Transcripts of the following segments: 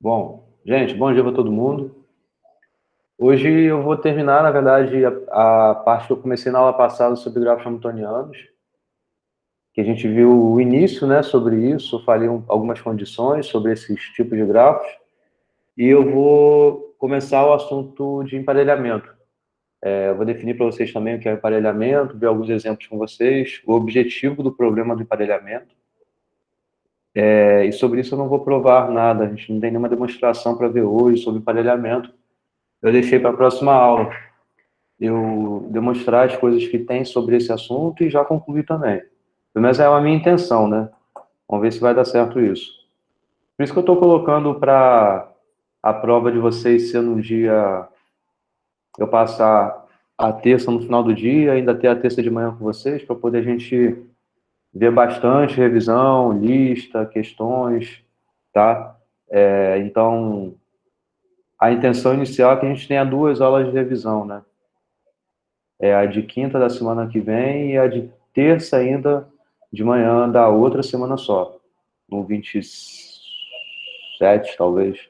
Bom, gente, bom dia para todo mundo. Hoje eu vou terminar, na verdade, a parte que eu comecei na aula passada sobre grafos hamiltonianos, que a gente viu o início, né, sobre isso, eu falei algumas condições sobre esses tipos de grafos, e eu vou começar o assunto de emparelhamento. Eu vou definir para vocês também o que é emparelhamento, ver alguns exemplos com vocês, o objetivo do problema do emparelhamento. E sobre isso eu não vou provar nada, a gente não tem nenhuma demonstração para ver hoje sobre emparelhamento. Eu deixei para a próxima aula eu demonstrar as coisas que tem sobre esse assunto e já concluir também. Pelo menos é a minha intenção, né? Vamos ver se vai dar certo isso. Por isso que eu estou colocando para a prova de vocês ser no dia... Eu passar a terça no final do dia, ainda ter a terça de manhã com vocês, para poder a gente ver bastante revisão, lista, questões, tá? Então, a intenção inicial é que a gente tenha 2 aulas de revisão, né? A de quinta da semana que vem e a de terça ainda de manhã da outra semana só, no 27, talvez.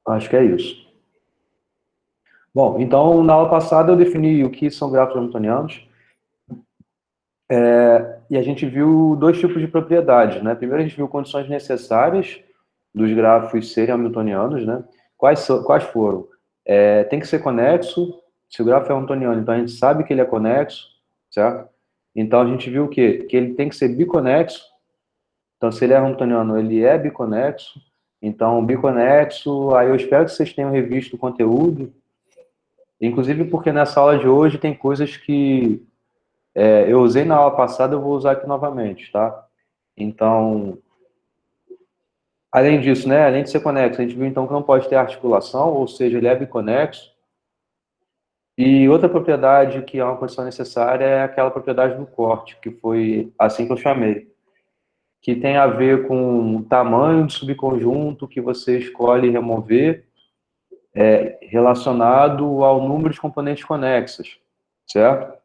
Acho que é isso. Bom, então, na aula passada eu defini o que são grafos hamiltonianos, e a gente viu 2 tipos de propriedades, né? Primeiro a gente viu condições necessárias dos grafos serem hamiltonianos, né? Quais foram? Tem que ser conexo, se o grafo é hamiltoniano, então a gente sabe que ele é conexo, certo? Então a gente viu o quê? Que ele tem que ser biconexo. Então, se ele é hamiltoniano, ele é biconexo. Então, biconexo, aí eu espero que vocês tenham revisto o conteúdo, inclusive porque nessa aula de hoje tem coisas que eu usei na aula passada, eu vou usar aqui novamente, tá? Então, além disso, né, além de ser conexo, a gente viu então que não pode ter articulação, ou seja, ele é biconexo. E outra propriedade que é uma condição necessária é aquela propriedade do corte, que foi assim que eu chamei, que tem a ver com o tamanho do subconjunto que você escolhe remover relacionado ao número de componentes conexas, certo?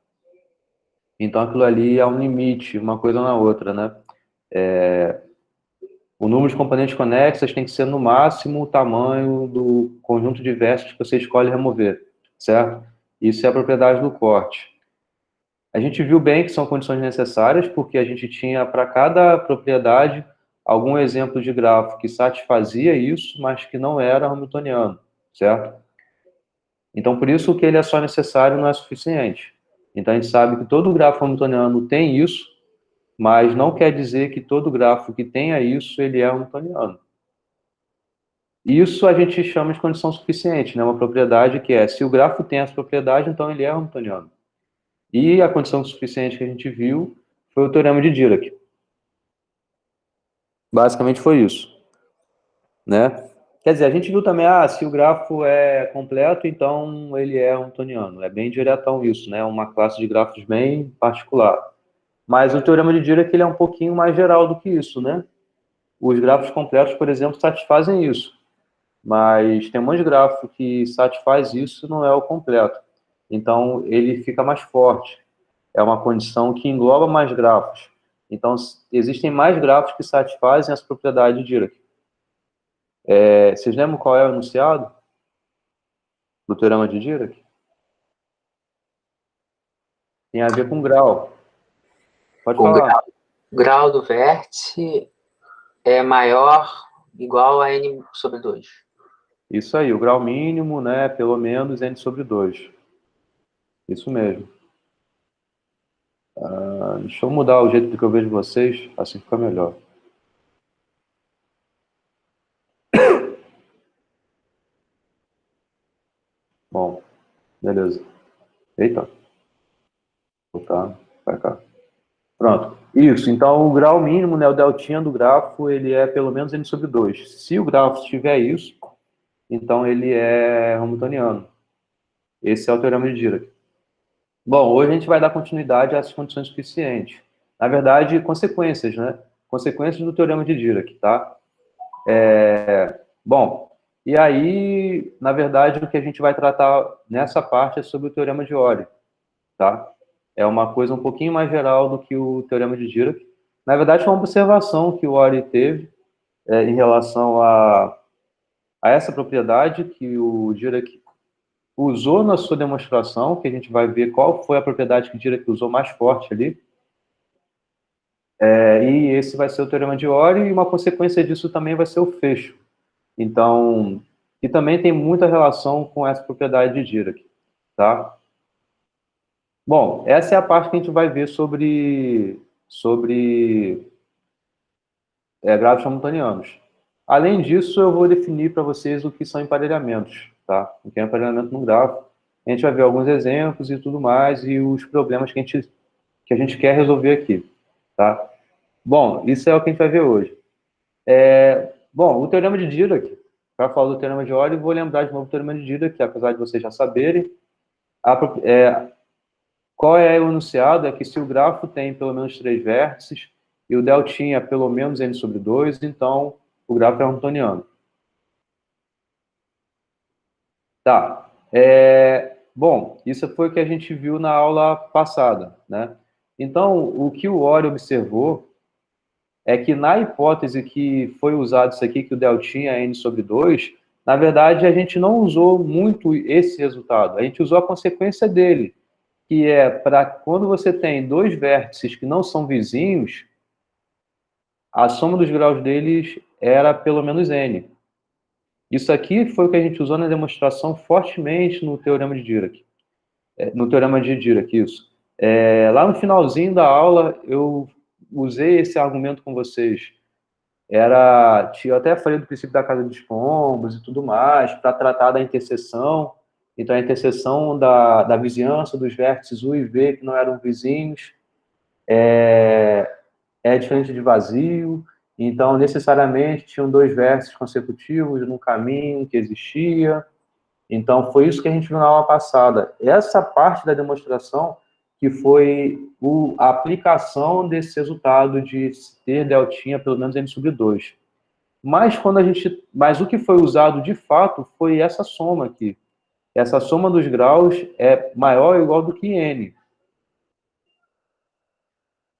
Então aquilo ali é um limite, uma coisa na outra, né? O número de componentes conexas tem que ser no máximo o tamanho do conjunto de versos que você escolhe remover, certo? Isso é a propriedade do corte. A gente viu bem que são condições necessárias, porque a gente tinha para cada propriedade algum exemplo de grafo que satisfazia isso, mas que não era hamiltoniano, certo? Então, por isso que ele é só necessário, não é suficiente. Então, a gente sabe que todo grafo hamiltoniano tem isso, mas não quer dizer que todo grafo que tenha isso, ele é hamiltoniano. Isso a gente chama de condição suficiente, né? Uma propriedade que é, se o grafo tem essa propriedade, então ele é hamiltoniano. E a condição suficiente que a gente viu foi o teorema de Dirac. Basicamente foi isso, né? Quer dizer, a gente viu também, se o grafo é completo, então ele é hamiltoniano. É bem diretão isso, né? Uma classe de grafos bem particular. Mas o teorema de Dirac ele é um pouquinho mais geral do que isso, né? Os grafos completos, por exemplo, satisfazem isso. Mas tem um monte de grafo que satisfaz isso e não é o completo. Então, ele fica mais forte. É uma condição que engloba mais grafos. Então, existem mais grafos que satisfazem essa propriedade de Dirac. Vocês lembram qual é o enunciado do teorema de Dirac? Tem a ver com grau. Pode O falar. grau do vértice é maior, igual a n sobre 2. Isso aí, o grau mínimo, né, pelo menos n sobre 2. Isso mesmo. Deixa eu mudar o jeito que eu vejo vocês, assim fica melhor. Bom, beleza. Eita. Vou voltar para cá. Pronto. Isso, então o grau mínimo, né, o deltinha do grafo, ele é pelo menos n sobre 2. Se o grafo tiver isso, então ele é hamiltoniano. Esse é o teorema de Dirac. Bom, hoje a gente vai dar continuidade às condições suficientes. Na verdade, consequências, né? Consequências do teorema de Dirac, tá? Bom, e aí, na verdade, o que a gente vai tratar nessa parte é sobre o teorema de Euler, tá? É uma coisa um pouquinho mais geral do que o teorema de Dirac. Na verdade, foi uma observação que o Euler teve, em relação a essa propriedade que o Dirac usou na sua demonstração, que a gente vai ver qual foi a propriedade que o Dirac usou mais forte ali. E esse vai ser o teorema de Ori, e uma consequência disso também vai ser o fecho. Então, e também tem muita relação com essa propriedade de Dirac, tá? Bom, essa é a parte que a gente vai ver sobre gráficos hamiltonianos. Além disso, eu vou definir para vocês o que são emparelhamentos, tá? O que é emparelhamento no gráfico. A gente vai ver alguns exemplos e tudo mais, e os problemas que a gente quer resolver aqui, tá? Bom, isso é o que a gente vai ver hoje. Bom, o teorema de Dirac, para falar do teorema de Euler, vou lembrar de novo o teorema de Dirac, que apesar de vocês já saberem, qual é o enunciado? É que se o grafo tem pelo menos 3 vértices e o deltinha é pelo menos n sobre 2, então o grafo é hamiltoniano. Tá. Bom, isso foi o que a gente viu na aula passada, né? Então, o que o Ori observou é que na hipótese que foi usado isso aqui, que o deltinha é n sobre 2, na verdade a gente não usou muito esse resultado, a gente usou a consequência dele, que é para quando você tem dois vértices que não são vizinhos, a soma dos graus deles era pelo menos n. Isso aqui foi o que a gente usou na demonstração fortemente no teorema de Dirac. No teorema de Dirac, isso. Lá no finalzinho da aula, eu usei esse argumento com vocês. Eu até falei do princípio da casa dos pombos e tudo mais, para tratar da interseção. Então, a interseção da vizinhança dos vértices U e V, que não eram vizinhos, é diferente de vazio. Então, necessariamente, tinham dois vértices consecutivos no caminho que existia. Então, foi isso que a gente viu na aula passada. Essa parte da demonstração que foi a aplicação desse resultado de ter deltinha pelo menos n sobre 2. Mas o que foi usado de fato foi essa soma aqui. Essa soma dos graus é maior ou igual do que n.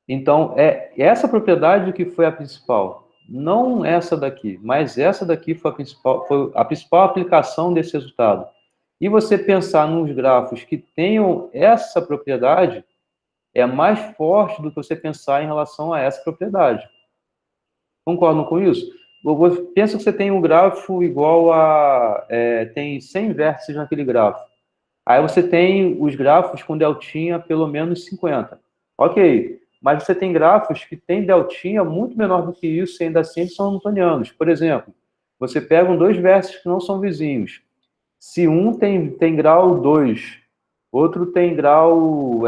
Então, é essa propriedade que foi a principal. Não essa daqui, mas essa daqui foi a principal aplicação desse resultado. E você pensar nos grafos que tenham essa propriedade é mais forte do que você pensar em relação a essa propriedade. Concordam com isso? Pensa que você tem um grafo igual tem 100 vértices naquele grafo. Aí você tem os grafos com deltinha pelo menos 50. Ok, mas você tem grafos que têm deltinha muito menor do que isso e ainda assim eles são hamiltonianos. Por exemplo, você pega dois vértices que não são vizinhos. Se um tem grau 2, outro tem grau,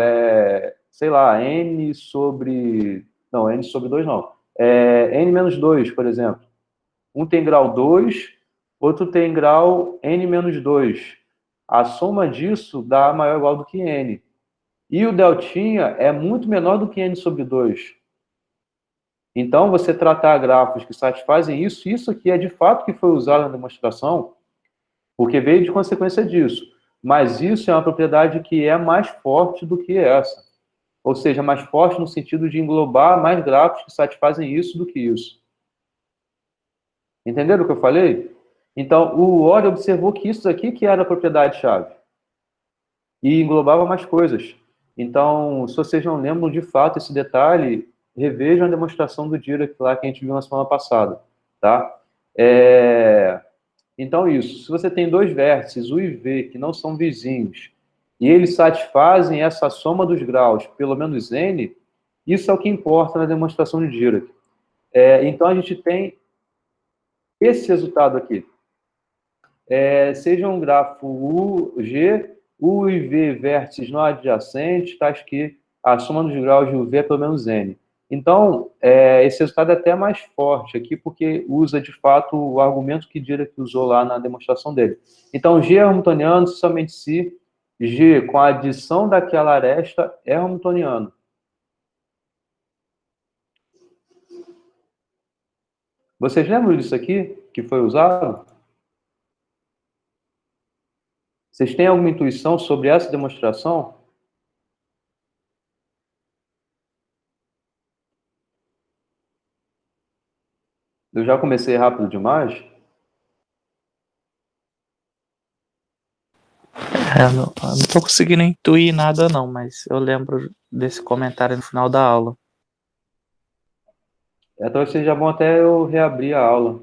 sei lá, n sobre... Não, n sobre 2 não. N menos 2, por exemplo. Um tem grau 2, outro tem grau n menos 2. A soma disso dá maior ou igual do que n. E o deltinha é muito menor do que n sobre 2. Então, você tratar grafos que satisfazem isso aqui é de fato que foi usado na demonstração, porque veio de consequência disso. Mas isso é uma propriedade que é mais forte do que essa. Ou seja, mais forte no sentido de englobar mais grafos que satisfazem isso do que isso. Entenderam o que eu falei? Então, o Ori observou que isso aqui que era a propriedade-chave. E englobava mais coisas. Então, se vocês não lembram de fato esse detalhe, revejam a demonstração do Dirac lá que a gente viu na semana passada. Tá? Então, isso. Se você tem dois vértices, U e V, que não são vizinhos, e eles satisfazem essa soma dos graus, pelo menos n, isso é o que importa na demonstração de Dirac. Então, a gente tem esse resultado aqui. Seja um grafo UG, U e V vértices não adjacentes, tais que a soma dos graus de UV é pelo menos n. Então, esse resultado é até mais forte aqui, porque usa, de fato, o argumento que Dirac usou lá na demonstração dele. Então, G é hamiltoniano somente se G, com a adição daquela aresta, é hamiltoniano. Vocês lembram disso aqui, que foi usado? Vocês têm alguma intuição sobre essa demonstração? Eu já comecei rápido demais? Eu não tô conseguindo intuir nada não, mas eu lembro desse comentário no final da aula. Talvez seja bom até eu reabrir a aula.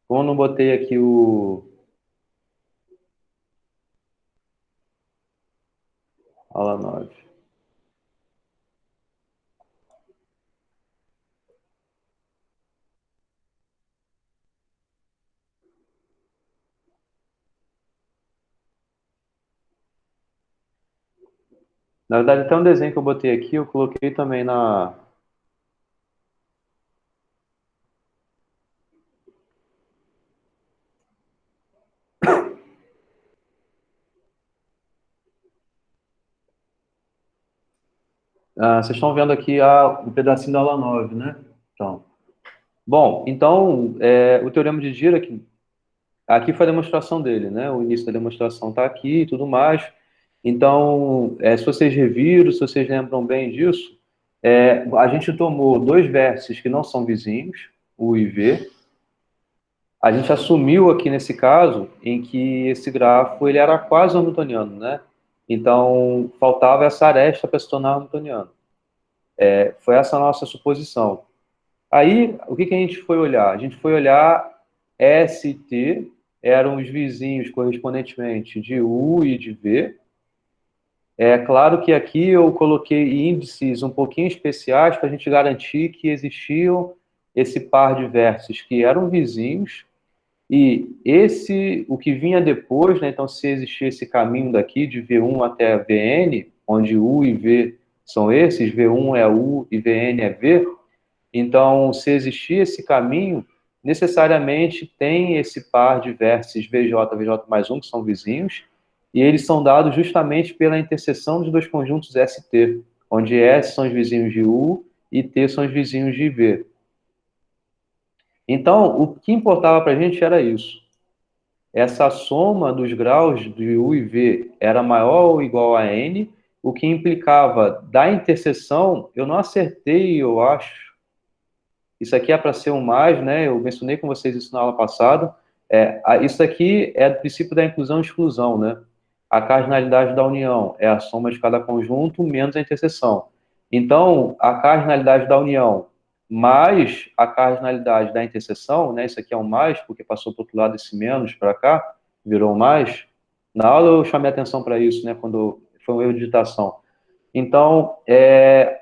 Como eu não botei aqui o aula 9. Na verdade, até um desenho que eu botei aqui, eu coloquei também na. Vocês estão vendo aqui um pedacinho da aula 9, né? Então, bom, então, o teorema de Dirac, aqui foi a demonstração dele, né? O início da demonstração está aqui e tudo mais. Então, se vocês reviram, se vocês lembram bem disso, a gente tomou dois vértices que não são vizinhos, U e V. A gente assumiu aqui nesse caso em que esse grafo ele era quase hamiltoniano, né? Então, faltava essa aresta para se tornar hamiltoniano. Foi essa a nossa suposição. Aí, o que a gente foi olhar? A gente foi olhar S e T, eram os vizinhos correspondentemente de U e de V. É claro que aqui eu coloquei índices um pouquinho especiais para a gente garantir que existiam esse par de vértices que eram vizinhos, e o que vinha depois, né, então se existia esse caminho daqui de V1 até Vn, onde U e V são esses, V1 é U e Vn é V, então se existia esse caminho, necessariamente tem esse par de vértices VJ, VJ mais um, que são vizinhos, e eles são dados justamente pela interseção dos dois conjuntos ST, onde S são os vizinhos de U e T são os vizinhos de V. Então, o que importava para a gente era isso. Essa soma dos graus de U e V era maior ou igual a N, o que implicava da interseção, eu não acertei, eu acho. Isso aqui é para ser um mais, né? Eu mencionei com vocês isso na aula passada. Isso aqui é do princípio da inclusão e exclusão, né? A cardinalidade da união é a soma de cada conjunto menos a interseção. Então, a cardinalidade da união mais a cardinalidade da interseção, né? Isso aqui é um mais, porque passou para o outro lado esse menos para cá, virou um mais. Na aula eu chamei atenção para isso, né? Quando foi um erro de digitação. Então,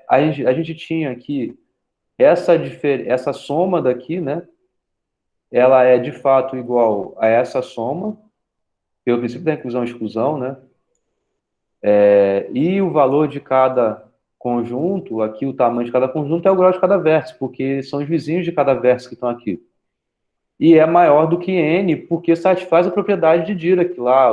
a gente tinha aqui essa soma daqui, né? Ela é de fato igual a essa soma, pelo princípio da inclusão e exclusão, né? E o valor de cada conjunto, aqui o tamanho de cada conjunto é o grau de cada vértice, porque são os vizinhos de cada vértice que estão aqui. E é maior do que n, porque satisfaz a propriedade de Dirac lá,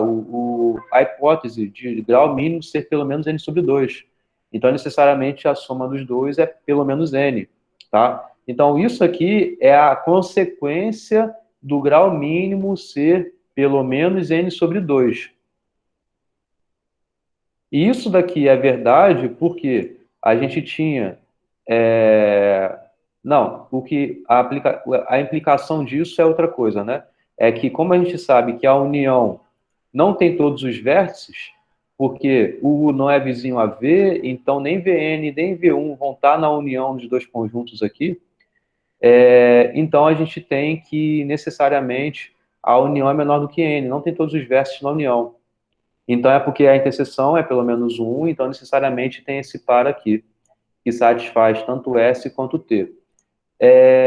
a hipótese de grau mínimo ser pelo menos n sobre 2. Então, necessariamente, a soma dos dois é pelo menos n, tá? Então, isso aqui é a consequência do grau mínimo ser pelo menos n sobre 2. E isso daqui é verdade porque a gente tinha. Não, a implicação disso é outra coisa, né? É que, como a gente sabe que a união não tem todos os vértices, porque o U não é vizinho a V, então nem Vn nem V1 vão estar na união dos dois conjuntos aqui, então a gente tem que, necessariamente, a união é menor do que N, não tem todos os vértices na união. Então é porque a interseção é pelo menos 1, então necessariamente tem esse par aqui, que satisfaz tanto S quanto T.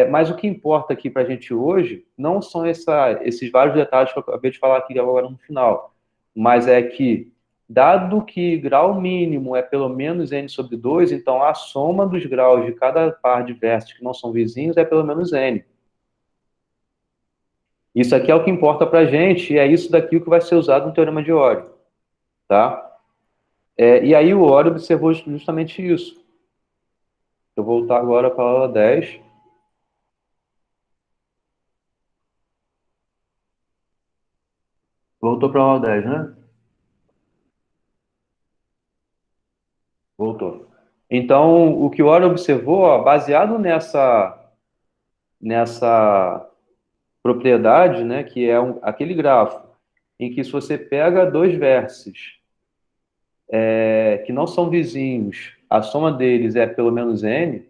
Mas o que importa aqui para a gente hoje não são esses vários detalhes que eu acabei de falar aqui agora no final, mas é que, dado que grau mínimo é pelo menos n sobre 2, então a soma dos graus de cada par de vértices que não são vizinhos é pelo menos n. Isso aqui é o que importa para a gente, e é isso daqui o que vai ser usado no Teorema de Euler, tá? E aí o Euler observou justamente isso. Eu vou voltar agora para a aula 10. Voltou para a aula 10, né? Voltou. Então, o que o Euler observou, ó, baseado nessa propriedade, né, que é aquele grafo em que se você pega dois vértices que não são vizinhos, a soma deles é pelo menos n,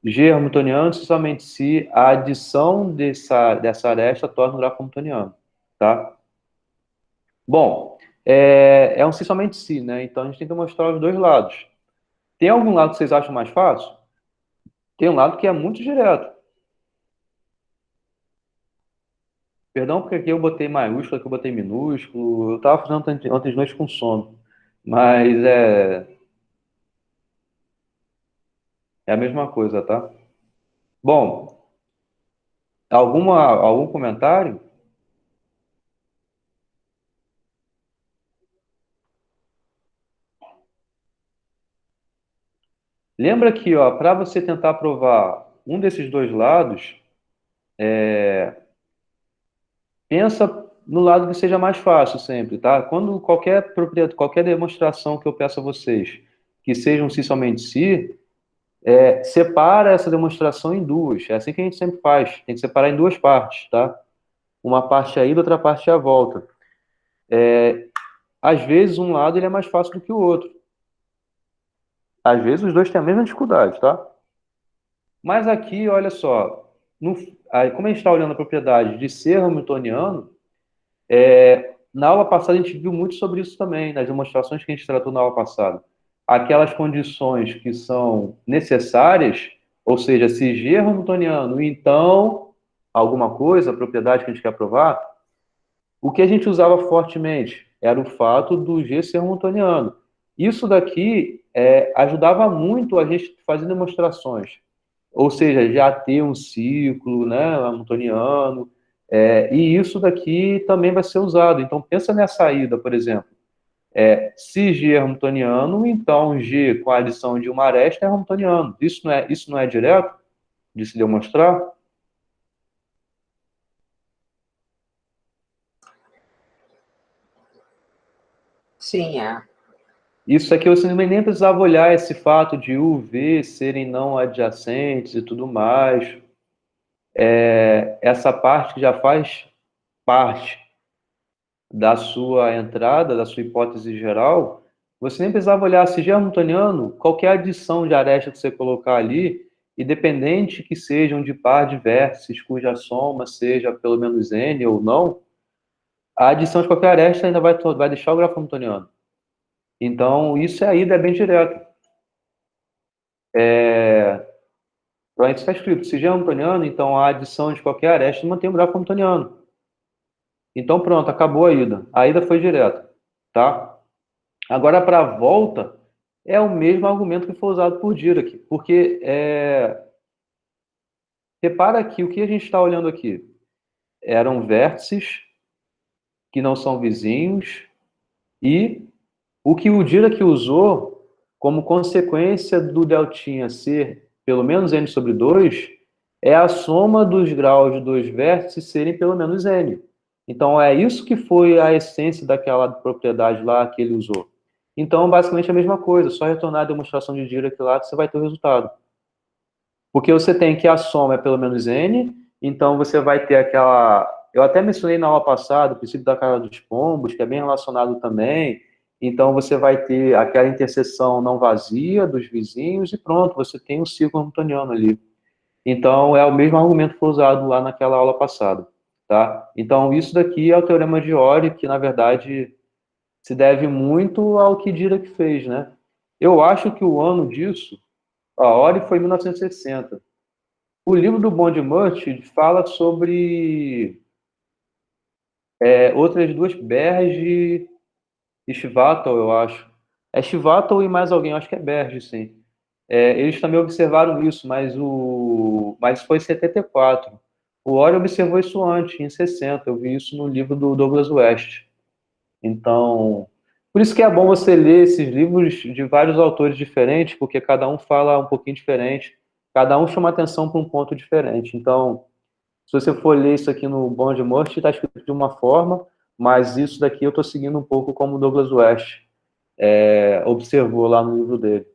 G hamiltoniano somente se a adição dessa aresta torna um grafo hamiltoniano, tá? Bom, é um se somente se, né? Então a gente tem que mostrar os dois lados. Tem algum lado que vocês acham mais fácil? Tem um lado que é muito direto. Perdão, porque aqui eu botei maiúsculo, aqui eu botei minúsculo. Eu estava fazendo ontem de noite com sono. Mas é a mesma coisa, tá? Bom, algum comentário? Lembra que, ó, para você tentar provar um desses dois lados, pensa no lado que seja mais fácil sempre, tá? Quando qualquer demonstração que eu peço a vocês que seja um si somente si, separa essa demonstração em duas. É assim que a gente sempre faz. Tem que separar em duas partes, tá? Uma parte é a ida, outra parte é a volta. Às vezes um lado ele é mais fácil do que o outro. Às vezes os dois têm a mesma dificuldade, tá? Mas aqui, olha só, como a gente está olhando a propriedade de ser hamiltoniano, na aula passada a gente viu muito sobre isso também, nas demonstrações que a gente tratou na aula passada. Aquelas condições que são necessárias, ou seja, se G é hamiltoniano, então alguma coisa, a propriedade que a gente quer provar, o que a gente usava fortemente era o fato do G ser hamiltoniano. Isso daqui ajudava muito a gente fazer demonstrações. Ou seja, já ter um ciclo, né, hamiltoniano, e isso daqui também vai ser usado. Então, pensa nessa saída, por exemplo. Se G é hamiltoniano, então G com a adição de uma aresta é hamiltoniano. Isso não é direto de se demonstrar? Sim, é. Isso aqui você nem precisava olhar esse fato de U, V serem não adjacentes e tudo mais. Essa parte que já faz parte da sua entrada, da sua hipótese geral, você nem precisava olhar se G é hamiltoniano, qualquer adição de aresta que você colocar ali, independente que sejam de par de vértices cuja soma seja pelo menos n ou não, a adição de qualquer aresta ainda vai deixar o grafo hamiltoniano. Então, isso aí é bem direto. Então, isso está escrito, se G é hamiltoniano, então a adição de qualquer aresta mantém o grafo hamiltoniano. Então, pronto, acabou a ida. A ida foi direta, tá? Agora, para a volta, é o mesmo argumento que foi usado por Dirac, porque repara que o que a gente está olhando aqui eram vértices que não são vizinhos e o que o Dirac usou como consequência do deltinha ser pelo menos n sobre 2 é a soma dos graus de dois vértices serem pelo menos n. Então, é isso que foi a essência daquela propriedade lá que ele usou. Então, basicamente, é a mesma coisa, só retornar a demonstração de Dirac lá que você vai ter o resultado. Porque você tem que a soma é pelo menos n, então você vai ter aquela... Eu até mencionei na aula passada, o princípio da cara dos pombos, que é bem relacionado também. Então, você vai ter aquela interseção não vazia dos vizinhos e pronto, você tem um ciclo hamiltoniano ali. Então, é o mesmo argumento que foi usado lá naquela aula passada, tá? Então, isso daqui é o teorema de Ori, que, na verdade, se deve muito ao que Dirac fez, né? Eu acho que o ano disso, a Ori foi 1960. O livro do Bond-Murch fala sobre outras duas, Berge e Schwatel, eu acho. É Schwatel e mais alguém, eu acho que é Berge, sim. Eles também observaram isso, mas foi em 74. O Ori observou isso antes, em 60. Eu vi isso no livro do Douglas West. Então, por isso que é bom você ler esses livros de vários autores diferentes, porque cada um fala um pouquinho diferente, cada um chama atenção para um ponto diferente. Então, se você for ler isso aqui no Bond Murch, está escrito de uma forma, mas isso daqui eu estou seguindo um pouco como o Douglas West observou lá no livro dele,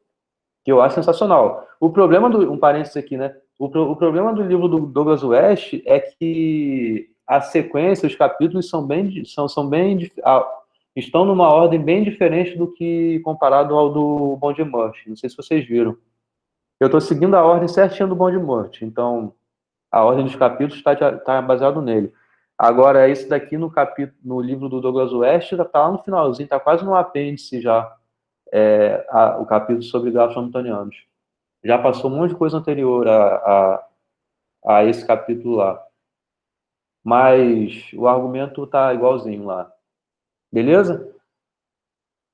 que eu acho sensacional. O problema um parênteses aqui, né? o problema do livro do Douglas West é que a sequência, os capítulos estão numa ordem bem diferente do que comparado ao do Bond e Murphy. Não sei se vocês viram. Eu estou seguindo a ordem certinha do Bond e Murphy, então a ordem dos capítulos está baseado nele. Agora, esse daqui no livro do Douglas West está lá no finalzinho, está quase no apêndice já, o capítulo sobre grafos hamiltonianos. Já passou um monte de coisa anterior a esse capítulo lá. Mas o argumento está igualzinho lá. Beleza?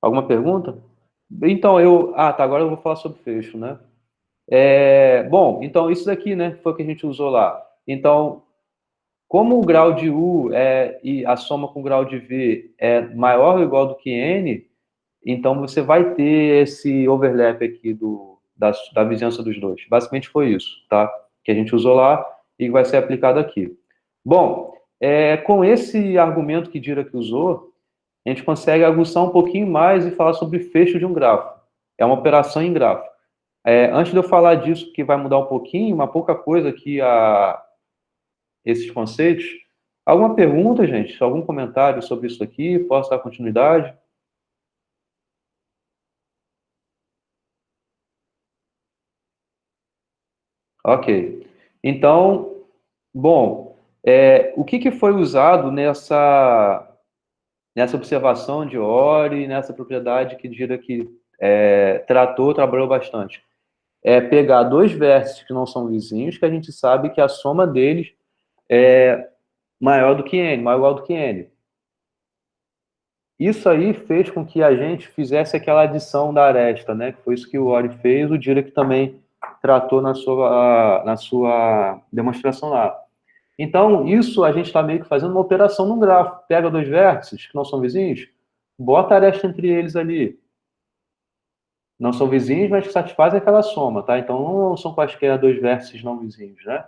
Alguma pergunta? Então, tá, agora eu vou falar sobre fecho, né? Bom, então isso daqui, né, foi o que a gente usou lá. Então, como o grau de U e a soma com o grau de V é maior ou igual do que N, então você vai ter esse overlap aqui da vizinhança dos dois. Basicamente foi isso, tá? Que a gente usou lá e vai ser aplicado aqui. Bom, com esse argumento que Dirac usou, a gente consegue aguçar um pouquinho mais e falar sobre fecho de um grafo. É uma operação em grafo. Antes de eu falar disso, que vai mudar um pouquinho, uma pouca coisa aqui esses conceitos. Alguma pergunta, gente? Algum comentário sobre isso aqui? Posso dar continuidade? Ok. Então, bom, o que foi usado nessa observação de Ori, nessa propriedade que Dirac trabalhou bastante? Pegar dois vértices que não são vizinhos, que a gente sabe que a soma deles é maior do que N, maior ou igual do que N. Isso aí fez com que a gente fizesse aquela adição da aresta, né? Que foi isso que o Ori fez, o Dirac também tratou na sua demonstração lá. Então, isso a gente está meio que fazendo uma operação num grafo. Pega dois vértices que não são vizinhos, bota a aresta entre eles ali. Não são vizinhos, mas que satisfazem aquela soma, tá? Então, não são quaisquer dois vértices não vizinhos, né?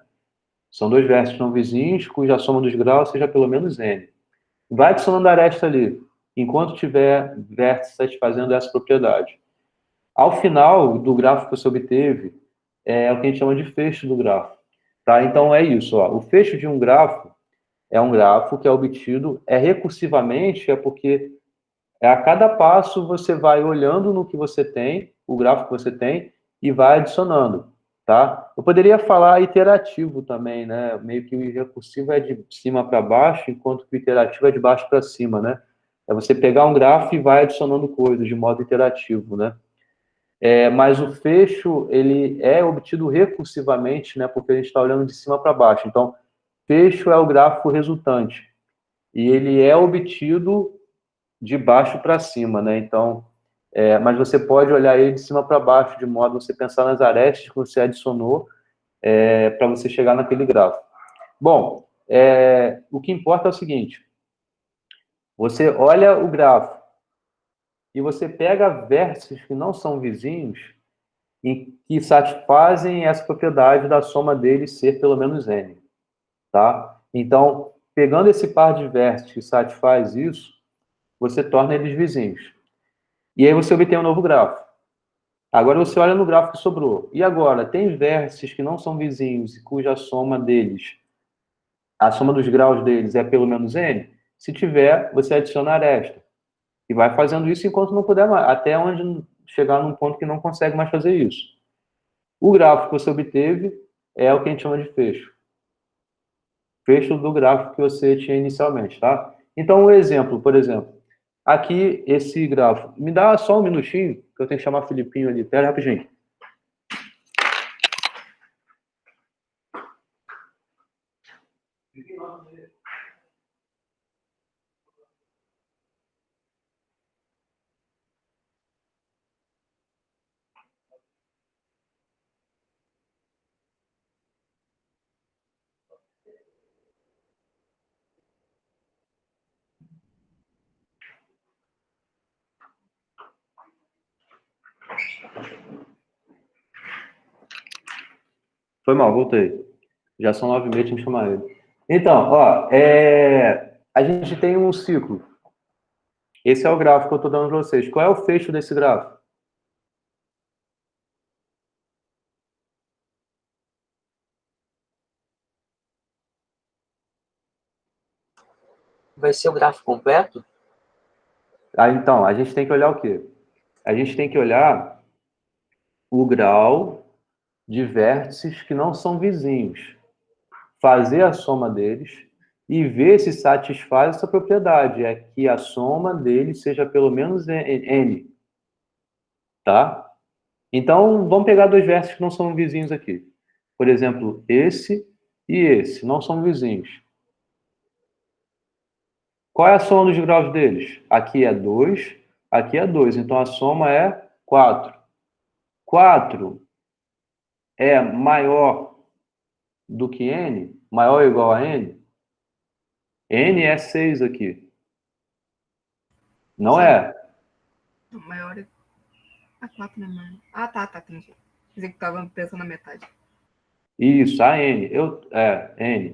São dois vértices não vizinhos, cuja soma dos graus seja pelo menos n. Vai adicionando a aresta ali, enquanto tiver vértice satisfazendo essa propriedade. Ao final do grafo que você obteve, é o que a gente chama de fecho do grafo. Tá? Então, é isso. Ó. O fecho de um grafo é um grafo que é obtido recursivamente, porque a cada passo você vai olhando no que você tem, o gráfico que você tem, e vai adicionando. Tá? Eu poderia falar iterativo também, né? Meio que o recursivo é de cima para baixo, enquanto que o iterativo é de baixo para cima, né? É você pegar um grafo e vai adicionando coisas de modo iterativo, né? Mas o fecho, ele é obtido recursivamente, né? Porque a gente está olhando de cima para baixo. Então, fecho é o gráfico resultante. E ele é obtido de baixo para cima, né? Então, mas você pode olhar ele de cima para baixo, de modo a você pensar nas arestas que você adicionou para você chegar naquele gráfico. Bom, o que importa é o seguinte: você olha o gráfico e você pega vértices que não são vizinhos e que satisfazem essa propriedade da soma deles ser pelo menos n, tá? Então, pegando esse par de vértices que satisfaz isso, você torna eles vizinhos. E aí você obtém um novo grafo. Agora você olha no gráfico que sobrou. E agora, tem vértices que não são vizinhos e cuja soma deles, a soma dos graus deles é pelo menos n? Se tiver, você adiciona a aresta. E vai fazendo isso enquanto não puder mais, até onde chegar num ponto que não consegue mais fazer isso. O gráfico que você obteve é o que a gente chama de fecho. Fecho do gráfico que você tinha inicialmente, tá? Então, um exemplo, por exemplo, aqui esse gráfico. Me dá só um minutinho, que eu tenho que chamar o Filipinho ali. Pera rapidinho. Foi mal, voltei. Já são 9h30, tinha que chamar ele. Então, ó, a gente tem um ciclo. Esse é o gráfico que eu estou dando para vocês. Qual é o fecho desse gráfico? vai ser o gráfico completo? Então, a gente tem que olhar o quê? A gente tem que olhar o grau de vértices que não são vizinhos, fazer a soma deles e ver se satisfaz essa propriedade, é que a soma deles seja pelo menos n, tá? Então, vamos pegar dois vértices que não são vizinhos aqui. Por exemplo, esse e esse não são vizinhos. Qual é a soma dos graus deles? Aqui é 2, aqui é 2. Então, a soma é 4. 4 é maior do que n? Maior ou igual a n? N é 6 aqui. Não Sim. é? O maior é a 4, né, mano? Ah, tá, entendi. Quer dizer que tava pensando na metade. Isso, a n.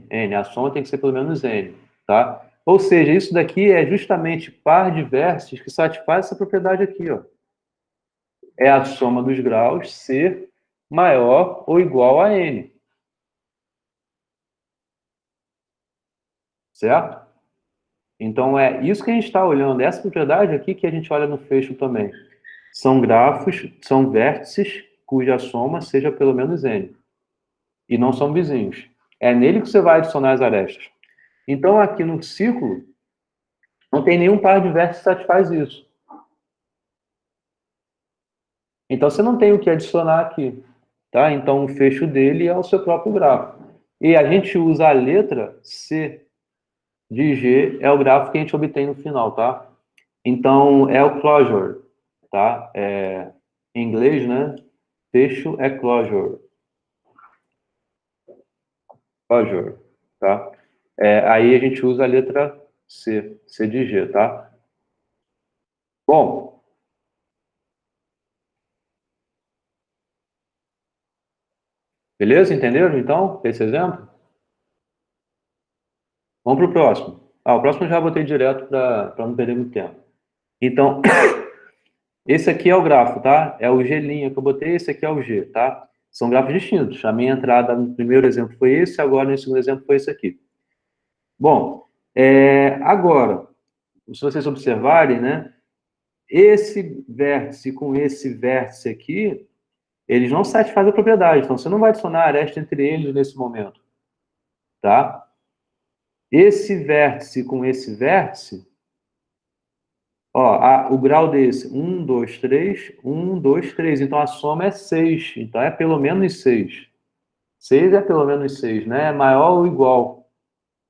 N. A soma tem que ser pelo menos n, tá? Ou seja, isso daqui é justamente par de vértices que satisfaz essa propriedade aqui, ó. É a soma dos graus ser maior ou igual a n. Certo? Então, é isso que a gente está olhando. Essa propriedade aqui que a gente olha no fecho também. São grafos, são vértices cuja soma seja pelo menos n. E não são vizinhos. É nele que você vai adicionar as arestas. Então, aqui no círculo, não tem nenhum par de vértices que satisfaz isso. Então, você não tem o que adicionar aqui. Tá? Então, o fecho dele é o seu próprio grafo. E a gente usa a letra C de G, é o grafo que a gente obtém no final, tá? Então, é o closure, tá? Em inglês, né? Fecho é closure. Closure, tá? Aí a gente usa a letra C, C de G, tá? Bom, beleza? Entenderam, então, esse exemplo? Vamos para o próximo. O próximo eu já botei direto para não perder muito tempo. Então, esse aqui é o grafo, tá? É o G' que eu botei, esse aqui é o G, tá? São grafos distintos. A minha entrada no primeiro exemplo foi esse, agora no segundo exemplo foi esse aqui. Bom, agora, se vocês observarem, né? Esse vértice com esse vértice aqui, eles não satisfazem a propriedade, então você não vai adicionar aresta entre eles nesse momento, tá? Esse vértice com esse vértice, ó, o grau desse, 1, 2, 3, 1, 2, 3. Então, a soma é 6. Então, é pelo menos 6. 6 é pelo menos 6, né? É maior ou igual,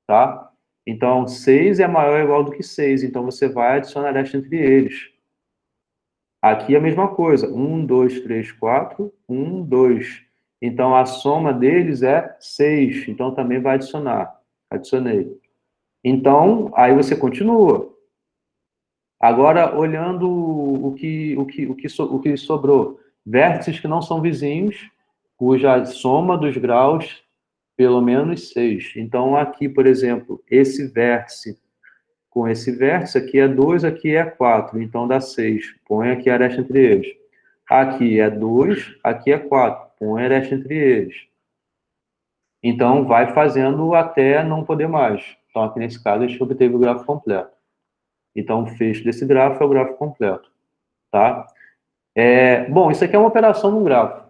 tá? Então, 6 é maior ou igual do que 6. Então, você vai adicionar esta entre eles. Aqui é a mesma coisa. 1, 2, 3, 4, 1, 2. Então, a soma deles é 6. Então, também vai adicionar. Adicionei. Então, aí você continua. Agora, olhando o que sobrou. Vértices que não são vizinhos, cuja soma dos graus, pelo menos 6. Então, aqui, por exemplo, esse vértice com esse vértice, aqui é 2, aqui é 4. Então, dá 6. Põe aqui a aresta entre eles. Aqui é 2, aqui é 4. Põe a aresta entre eles. Então, vai fazendo até não poder mais. Então, aqui nesse caso, a gente obteve o gráfico completo. Então, o fecho desse gráfico é o gráfico completo, tá? Bom, isso aqui é uma operação no gráfico.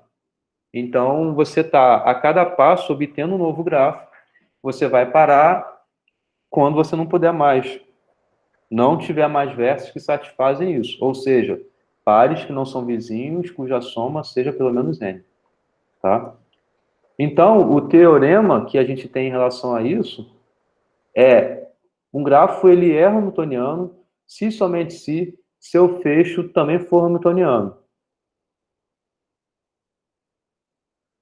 Então, você está, a cada passo, obtendo um novo gráfico. Você vai parar quando você não puder mais. Não tiver mais vértices que satisfazem isso. Ou seja, pares que não são vizinhos, cuja soma seja pelo menos n, tá? Então, o teorema que a gente tem em relação a isso é um grafo ele é hamiltoniano se somente se seu fecho também for hamiltoniano.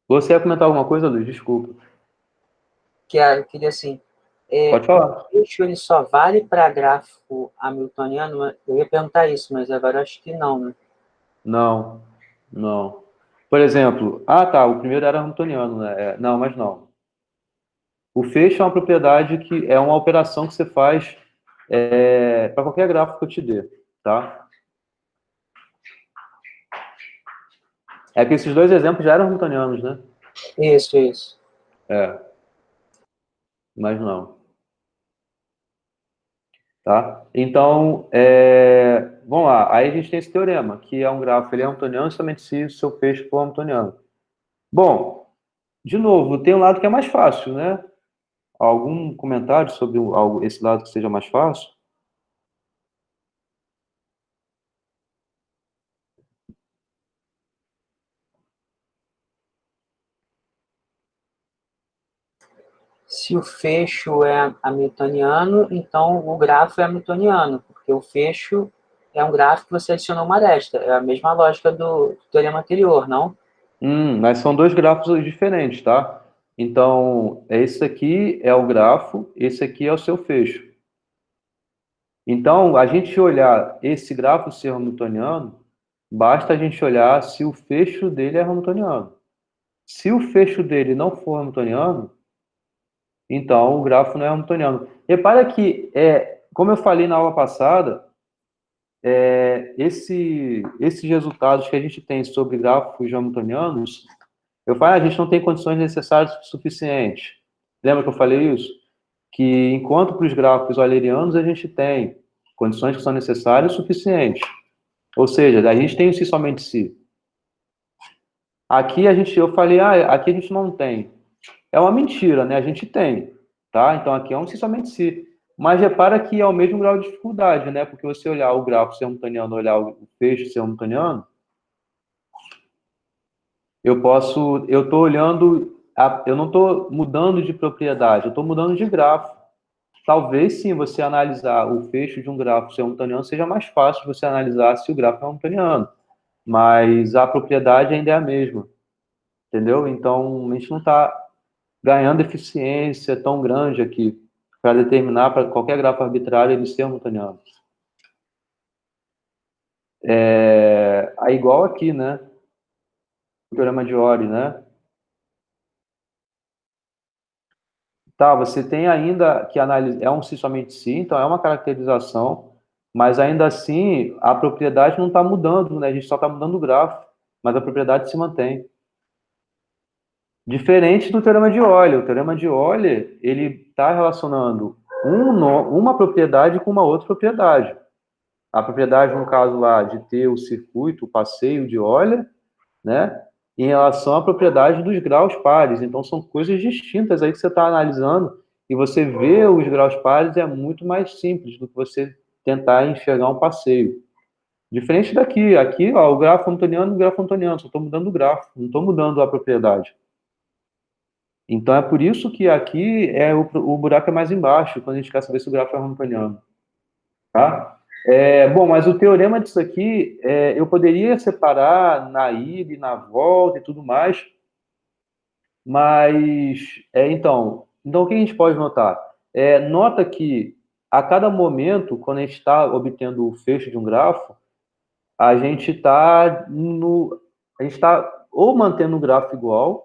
Você ia comentar alguma coisa, Luiz? Desculpa. Eu queria assim, Pode falar. o fecho ele só vale para gráfico hamiltoniano? Eu ia perguntar isso, mas agora eu acho que não, né? Não, não. Por exemplo, tá, o primeiro era hamiltoniano, né? Não, mas não. O fecho é uma propriedade que é uma operação que você faz para qualquer gráfico que eu te dê, tá? É que esses dois exemplos já eram hamiltonianos, né? Isso. Mas não. Tá? Então, vamos lá. Aí a gente tem esse teorema, que é um grafo, ele é hamiltoniano somente se o seu fecho for hamiltoniano. Bom, de novo, tem um lado que é mais fácil, né? Algum comentário sobre esse lado que seja mais fácil? Se o fecho é hamiltoniano, então o grafo é hamiltoniano, porque o fecho é um grafo que você adicionou uma aresta. É a mesma lógica do teorema anterior, não? Mas são dois grafos diferentes, tá? Então, esse aqui é o grafo, esse aqui é o seu fecho. Então, a gente olhar esse grafo ser hamiltoniano, basta a gente olhar se o fecho dele é hamiltoniano. Se o fecho dele não for hamiltoniano, então o grafo não é hamiltoniano. Repara que, como eu falei na aula passada, esses resultados que a gente tem sobre gráficos hamiltonianos, eu falo, a gente não tem condições necessárias suficientes. Lembra que eu falei isso? Que enquanto para os gráficos eulerianos a gente tem condições que são necessárias suficientes. Ou seja, a gente tem o si somente si. Aqui eu falei, aqui a gente não tem. É uma mentira, né? A gente tem, tá? Então aqui é um si somente si. Mas repara que é o mesmo grau de dificuldade, né? Porque você olhar o gráfico ser hamiltoniano, olhar o fecho ser hamiltoniano, eu estou olhando, eu não estou mudando de propriedade, eu estou mudando de grafo. Talvez sim, você analisar o fecho de um grafo ser hamiltoniano seja mais fácil de você analisar se o gráfico é hamiltoniano, mas a propriedade ainda é a mesma, entendeu? Então a gente não está ganhando eficiência tão grande aqui para determinar para qualquer grafo arbitrário ele ser hamiltoniano. É igual aqui, né? O teorema de Ori, né? Tá, você tem ainda que analisar, é um si somente si, então é uma caracterização, mas ainda assim a propriedade não está mudando, né? A gente só está mudando o grafo, mas a propriedade se mantém. Diferente do teorema de Euler. O teorema de Euler, ele está relacionando uma propriedade com uma outra propriedade. A propriedade, no caso lá, de ter o circuito, o passeio de Euler, né? Em relação à propriedade dos graus pares. Então, são coisas distintas aí que você está analisando, e você vê os graus pares é muito mais simples do que você tentar enxergar um passeio. Diferente daqui. Aqui, ó, o grafo hamiltoniano e o grafo hamiltoniano. Só estou mudando o grafo, não estou mudando a propriedade. Então, é por isso que aqui o buraco é mais embaixo, quando a gente quer saber se o grafo é hamiltoniano. Tá? Bom, mas o teorema disso aqui, eu poderia separar na ida e na volta e tudo mais, mas, então o que a gente pode notar? Nota que a cada momento, quando a gente está obtendo o fecho de um grafo, a gente está ou mantendo o grafo igual,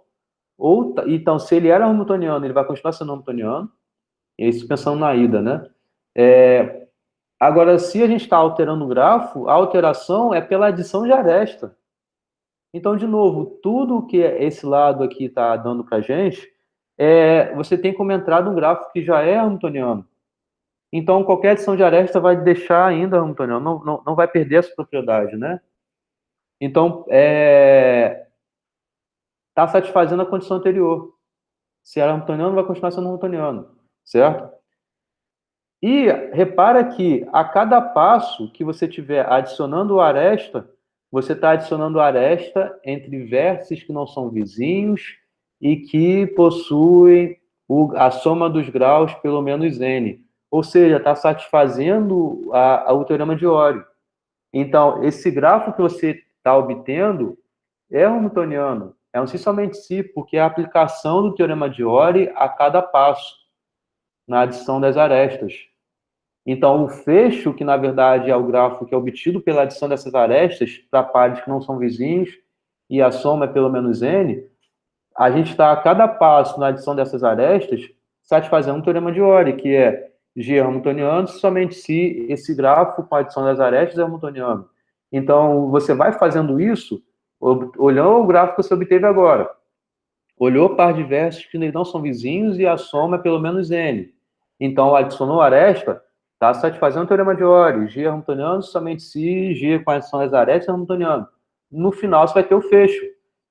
ou, então, se ele era hamiltoniano, ele vai continuar sendo hamiltoniano, isso pensando na ida, né? Agora, se a gente está alterando o grafo, a alteração é pela adição de aresta. Então, de novo, tudo que esse lado aqui está dando para a gente, você tem como entrada um gráfico que já é hamiltoniano. Então, qualquer adição de aresta vai deixar ainda hamiltoniano, não vai perder essa propriedade, né? Então, está satisfazendo a condição anterior. Se era hamiltoniano, vai continuar sendo hamiltoniano, certo? E repara que a cada passo que você tiver adicionando o aresta, você está adicionando aresta entre vértices que não são vizinhos e que possuem a soma dos graus pelo menos n. Ou seja, está satisfazendo o teorema de Euler. Então, esse grafo que você está obtendo é hamiltoniano. É um si somente si, porque é a aplicação do teorema de Euler a cada passo, na adição das arestas. Então, o fecho, que na verdade é o grafo que é obtido pela adição dessas arestas para pares que não são vizinhos, e a soma é pelo menos n, a gente está a cada passo na adição dessas arestas satisfazendo um teorema de Euler, que é G hamiltoniano somente se esse grafo com a adição das arestas é hamiltoniano. Então, você vai fazendo isso olhando o gráfico que você obteve agora. Olhou par de vértices que não são vizinhos e a soma é pelo menos n. Então, adicionou aresta, Está satisfazendo o teorema de Ori, G hamiltoniano, somente se G quais são as arestas hamiltoniano. No final, você vai ter o fecho.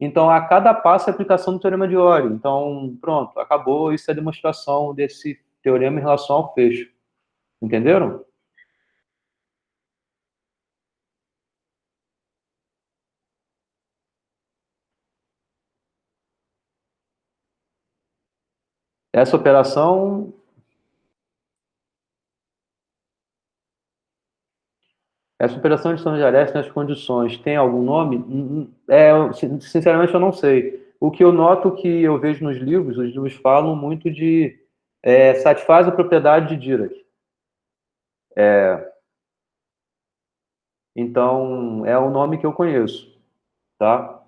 Então, a cada passo é a aplicação do teorema de Ori. Então, pronto, acabou. Isso é a demonstração desse teorema em relação ao fecho. Entenderam? Essa operação de distância de arestas nas condições tem algum nome? Sinceramente, eu não sei. O que eu noto que eu vejo nos livros, os livros falam muito de satisfaz a propriedade de Dirac. Então, é o nome que eu conheço, tá?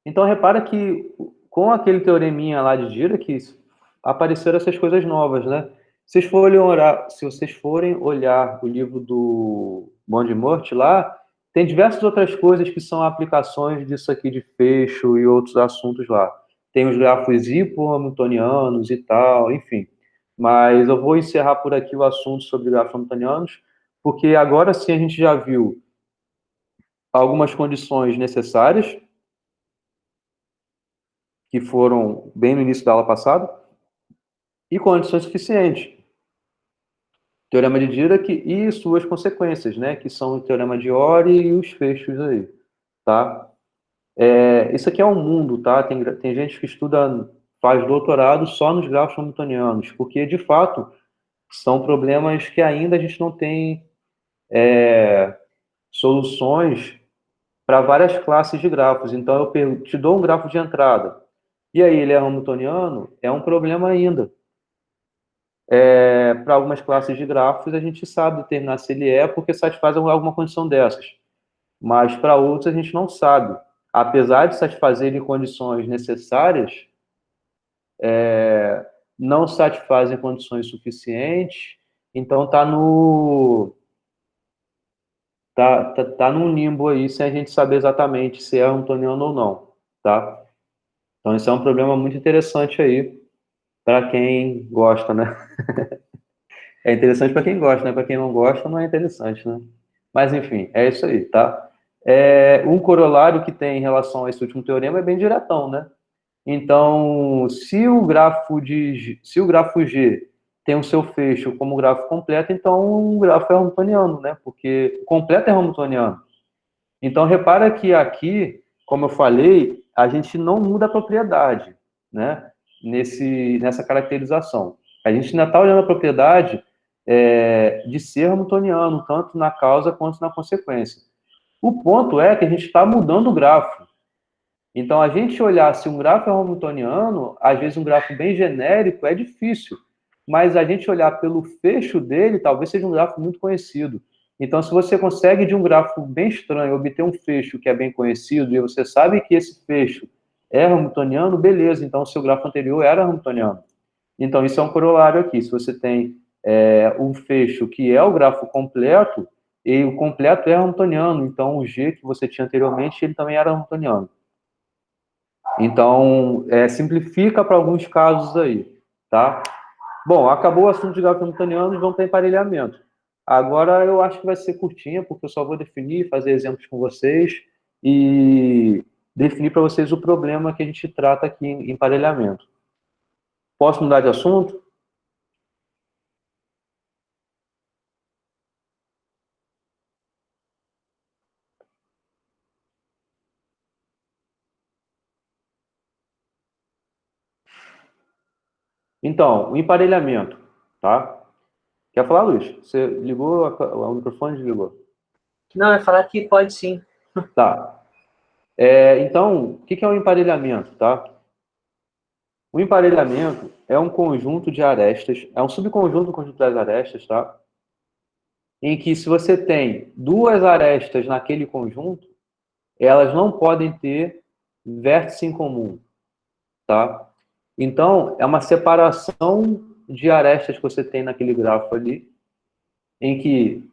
Então, repara que com aquele teoreminha lá de Dirac, apareceram essas coisas novas, né? Se vocês forem olhar o livro do Bond-Murt lá, tem diversas outras coisas que são aplicações disso aqui de fecho e outros assuntos lá. Tem os grafos hipo-hamiltonianos e tal, enfim. Mas eu vou encerrar por aqui o assunto sobre grafos hamiltonianos, porque agora sim a gente já viu algumas condições necessárias, que foram bem no início da aula passada, e condições suficientes. Teorema de Dirac e suas consequências, né? Que são o teorema de Ori e os fechos aí, tá? Isso aqui é um mundo, tá? Tem gente que estuda, faz doutorado só nos grafos hamiltonianos, porque, de fato, são problemas que ainda a gente não tem soluções para várias classes de grafos. Então, eu te dou um grafo de entrada, e aí ele é hamiltoniano, é um problema ainda. Para algumas classes de grafos, a gente sabe determinar se ele é, porque satisfaz alguma condição dessas. Mas para outros, a gente não sabe. Apesar de satisfazerem condições necessárias, não satisfazem condições suficientes, então tá num limbo aí, sem a gente saber exatamente se é hamiltoniano ou não, tá? Então, isso é um problema muito interessante aí, para quem gosta, né? É interessante para quem gosta, né? Para quem não gosta, não é interessante, né? Mas, enfim, é isso aí, tá? Um corolário que tem em relação a esse último teorema é bem diretão, né? Então, se o grafo G tem o seu fecho como grafo completo, então o grafo é hamiltoniano, né? Porque o completo é hamiltoniano. Então, repara que aqui, como eu falei, a gente não muda a propriedade, né? Nessa caracterização. A gente ainda está olhando a propriedade de ser hamiltoniano, tanto na causa quanto na consequência. O ponto é que a gente está mudando o grafo. Então, a gente olhar se um grafo é hamiltoniano, às vezes um grafo bem genérico é difícil, mas a gente olhar pelo fecho dele, talvez seja um grafo muito conhecido. Então, se você consegue de um grafo bem estranho obter um fecho que é bem conhecido e você sabe que esse fecho é hamiltoniano, beleza, então o seu grafo anterior era hamiltoniano. Então, isso é um corolário aqui. Se você tem um fecho que é o grafo completo, e o completo é hamiltoniano, então o G que você tinha anteriormente, ele também era hamiltoniano. Então, simplifica para alguns casos aí, tá? Bom, acabou o assunto de grafos hamiltonianos, vamos para emparelhamento. Agora eu acho que vai ser curtinha, porque eu só vou definir, fazer exemplos com vocês e definir para vocês o problema que a gente trata aqui em emparelhamento. Posso mudar de assunto? Então, o emparelhamento, tá? Quer falar, Luiz? Você ligou o microfone? Desligou? Não, é falar que pode sim. Tá. Então, o que é o emparelhamento, tá? O emparelhamento é um conjunto de arestas, é um subconjunto do conjunto das arestas, tá? Em que se você tem duas arestas naquele conjunto, elas não podem ter vértice em comum, tá? Então, é uma separação de arestas que você tem naquele grafo ali, em que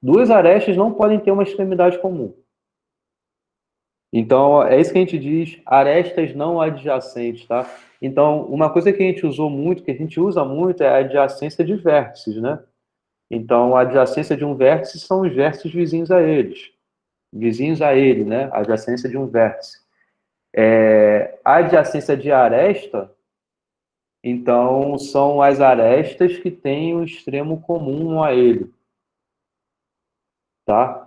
duas arestas não podem ter uma extremidade comum. Então, é isso que a gente diz, arestas não adjacentes, tá? Então, uma coisa que a gente usou muito, que a gente usa muito, é a adjacência de vértices, né? Então, a adjacência de um vértice são os vértices vizinhos a eles. Vizinhos a ele, né? A adjacência de um vértice. A adjacência de aresta, então, são as arestas que têm o extremo comum a ele, tá?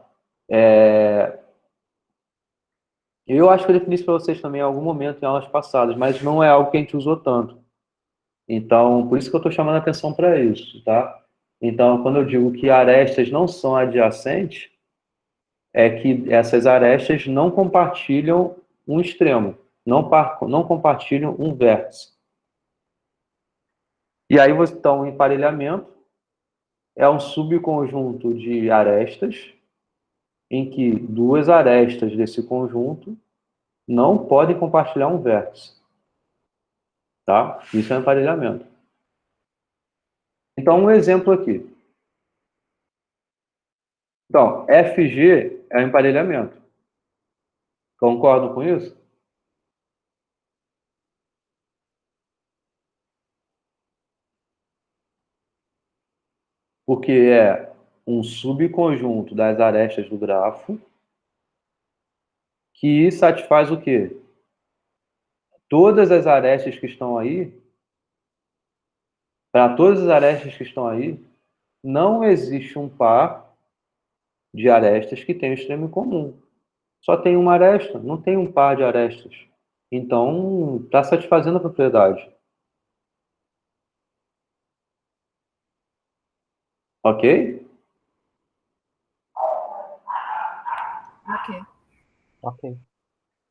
Eu acho que eu defini isso para vocês também em algum momento, em aulas passadas, mas não é algo que a gente usou tanto. Então, por isso que eu estou chamando a atenção para isso, tá? Então, quando eu digo que arestas não são adjacentes, é que essas arestas não compartilham um extremo, não compartilham um vértice. E aí, então, o emparelhamento é um subconjunto de arestas em que duas arestas desse conjunto não podem compartilhar um vértice, tá? Isso é um emparelhamento. Então, um exemplo aqui. Então, FG é um emparelhamento. Concordam com isso? Porque é um subconjunto das arestas do grafo que satisfaz o quê? Todas as arestas que estão aí, para todas as arestas que estão aí, não existe um par de arestas que tem o extremo em comum. Só tem uma aresta, não tem um par de arestas. Então, está satisfazendo a propriedade. Ok? Ok. Ok.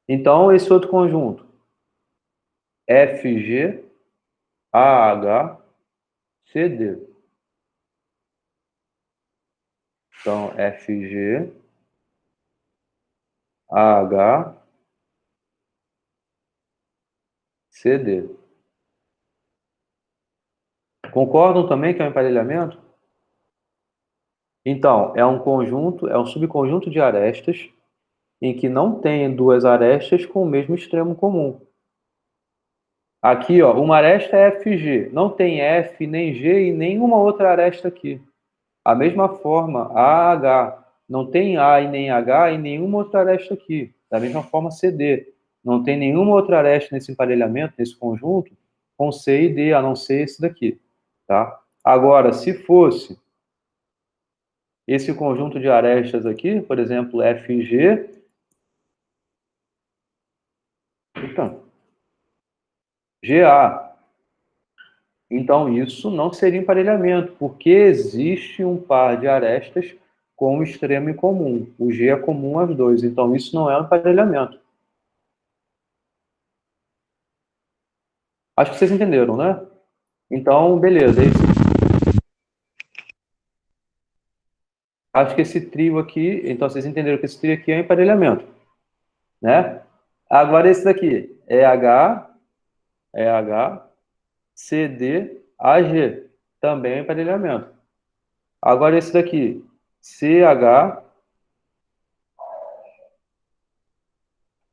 Então, esse outro conjunto, FG, AH, CD. Então, FG, AH, CD. Concordam também que é um emparelhamento? Então, é um conjunto, é um subconjunto de arestas em que não tem duas arestas com o mesmo extremo comum. Aqui, ó, uma aresta é FG, não tem F, nem G e nenhuma outra aresta aqui. A mesma forma, AH, não tem A e nem H e nenhuma outra aresta aqui. Da mesma forma, CD, não tem nenhuma outra aresta nesse emparelhamento, nesse conjunto, com C e D, a não ser esse daqui. Tá? Agora, se fosse esse conjunto de arestas aqui, por exemplo, FG, então, GA. Então, isso não seria emparelhamento, porque existe um par de arestas com o extremo em comum. O G é comum às dois, então isso não é um emparelhamento. Acho que vocês entenderam, né? Então, beleza. Acho que esse trio aqui, então vocês entenderam que esse trio aqui é um emparelhamento, né? Agora esse daqui é H, CD, AG, também é um emparelhamento. Agora esse daqui, CH,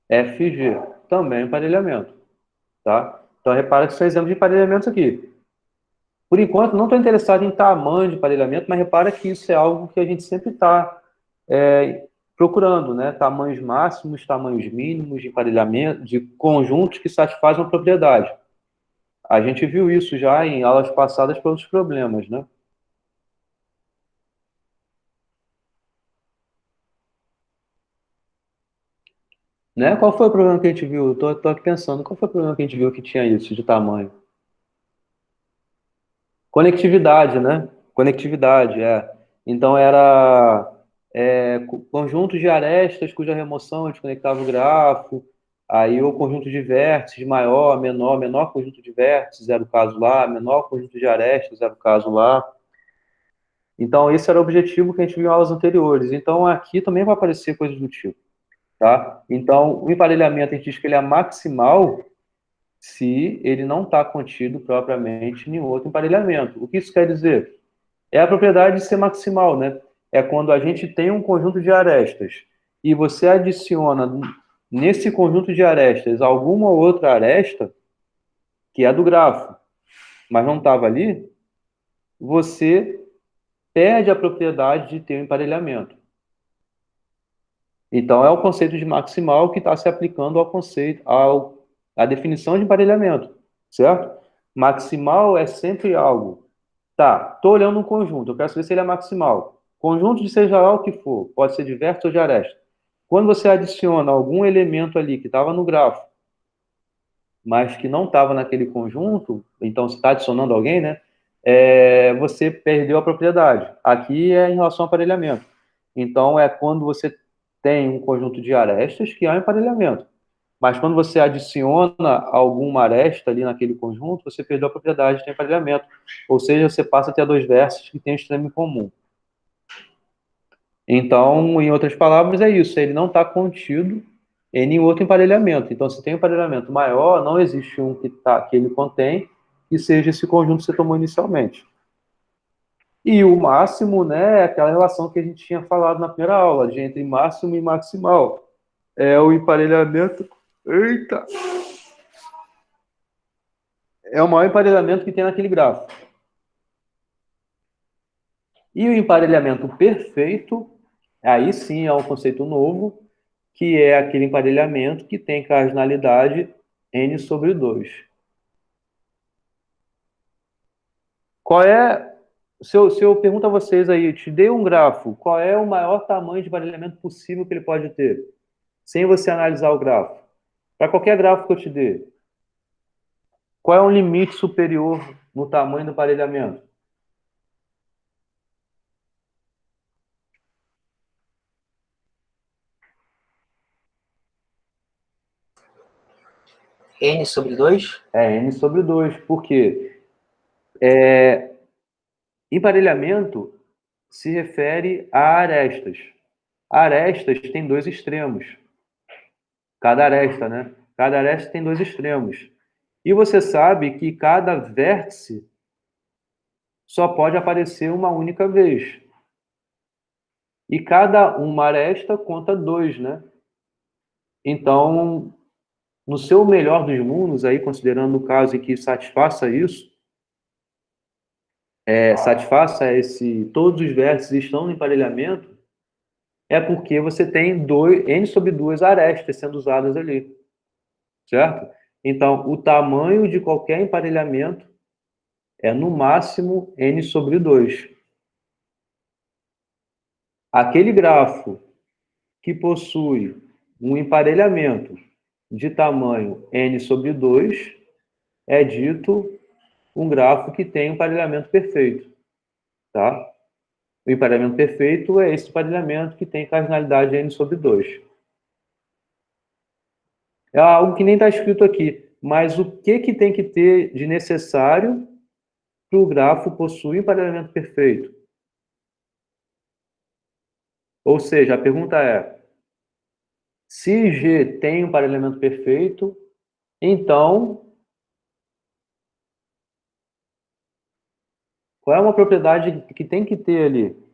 FG, também é um emparelhamento, tá? Então repara que são exemplos de emparelhamentos aqui. Por enquanto, não estou interessado em tamanho de emparelhamento, mas repara que isso é algo que a gente sempre está procurando, né? Tamanhos máximos, tamanhos mínimos de emparelhamento, de conjuntos que satisfazem uma propriedade. A gente viu isso já em aulas passadas para outros problemas, né? Né? Qual foi o problema que a gente viu? Estou aqui pensando, qual foi o problema que a gente viu que tinha isso de tamanho? Conectividade, né? Conectividade, é. Então era conjunto de arestas cuja remoção desconectava o grafo, aí o conjunto de vértices maior, menor, menor conjunto de vértices era o caso lá, menor conjunto de arestas era o caso lá. Então esse era o objetivo que a gente viu em aulas anteriores. Então aqui também vai aparecer coisas do tipo, tá? Então o emparelhamento a gente diz que ele é maximal se ele não está contido propriamente em nenhum outro emparelhamento. O que isso quer dizer? É a propriedade de ser maximal, né? É quando a gente tem um conjunto de arestas e você adiciona nesse conjunto de arestas alguma outra aresta que é do grafo, mas não estava ali, você perde a propriedade de ter um emparelhamento. Então, é o conceito de maximal que está se aplicando ao conceito, à definição de emparelhamento, certo? Maximal é sempre algo. Tá, estou olhando um conjunto, eu quero saber se ele é maximal. Conjunto de seja lá o que for, pode ser de vértice ou de aresta. Quando você adiciona algum elemento ali que estava no grafo, mas que não estava naquele conjunto, então você está adicionando alguém, né? Você perdeu a propriedade. Aqui é em relação ao aparelhamento. Então, é quando você tem um conjunto de arestas que há um emparelhamento. Mas quando você adiciona alguma aresta ali naquele conjunto, você perdeu a propriedade de ter emparelhamento. Ou seja, você passa a ter dois vértices que têm um extremo em comum. Então, em outras palavras, é isso. Ele não está contido em nenhum outro emparelhamento. Então, se tem um emparelhamento maior, não existe um que ele contém que seja esse conjunto que você tomou inicialmente. E o máximo, né, é aquela relação que a gente tinha falado na primeira aula, de entre máximo e maximal. É o emparelhamento... Eita! É o maior emparelhamento que tem naquele gráfico. E o emparelhamento perfeito, aí sim é um conceito novo, que é aquele emparelhamento que tem cardinalidade n sobre 2. Qual é... Se eu pergunto a vocês aí, te dei um grafo, qual é o maior tamanho de emparelhamento possível que ele pode ter? Sem você analisar o grafo. Para qualquer gráfico que eu te dê, qual é um limite superior no tamanho do emparelhamento? N sobre 2? É n sobre 2. Por quê? Emparelhamento se refere a arestas. Arestas tem dois extremos. Cada aresta, né? Cada aresta tem dois extremos. E você sabe que cada vértice só pode aparecer uma única vez. E cada uma aresta conta 2, né? Então, no seu melhor dos mundos, aí, considerando o caso em que satisfaça isso, todos os vértices estão no emparelhamento, é porque você tem n sobre 2 arestas sendo usadas ali, certo? Então, o tamanho de qualquer emparelhamento é, no máximo, n sobre 2. Aquele grafo que possui um emparelhamento de tamanho n sobre 2 é dito um grafo que tem um emparelhamento perfeito, tá? O emparelhamento perfeito é esse emparelhamento que tem cardinalidade n sobre 2. É algo que nem está escrito aqui, mas o que tem que ter de necessário para o grafo possuir emparelhamento perfeito? Ou seja, a pergunta é, se G tem um emparelhamento perfeito, então, qual é uma propriedade que tem que ter ali?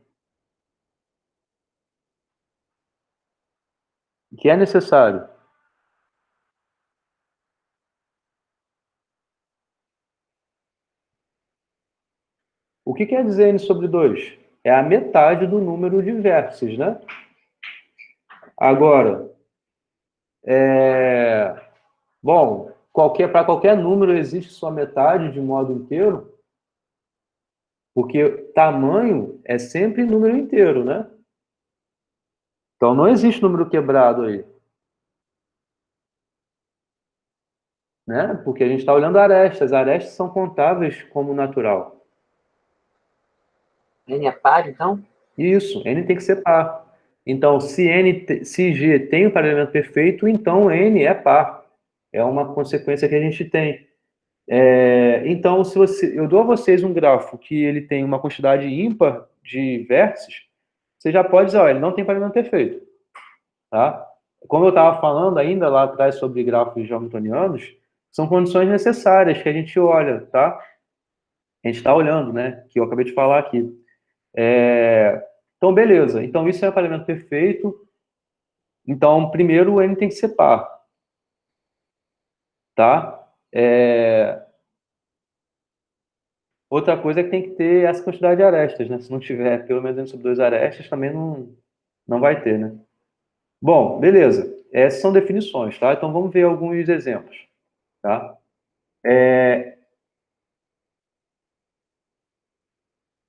Que é necessário? O que quer dizer n sobre 2? É a metade do número de vértices, né? Agora, bom, para qualquer número existe sua metade de modo inteiro, porque tamanho é sempre número inteiro, né? Então não existe número quebrado aí, né? Porque a gente está olhando arestas. Arestas são contáveis como natural. N é par, então? Isso, n tem que ser par. Então, se G tem um emparelhamento perfeito, então n é par. É uma consequência que a gente tem. Então, eu dou a vocês um grafo que ele tem uma quantidade ímpar de vértices, você já pode dizer, ó, ele não tem emparelhamento perfeito. Tá? Como eu estava falando ainda lá atrás sobre grafos de hamiltonianos, são condições necessárias que a gente olha, tá? A gente está olhando, né? Que eu acabei de falar aqui. Então, beleza. Então, isso é um emparelhamento perfeito. Então, primeiro, o N tem que ser par, tá? Outra coisa é que tem que ter essa quantidade de arestas, né? Se não tiver pelo menos n sobre 2 arestas, também não vai ter, né? Bom, beleza. Essas são definições, tá? Então, vamos ver alguns exemplos, tá?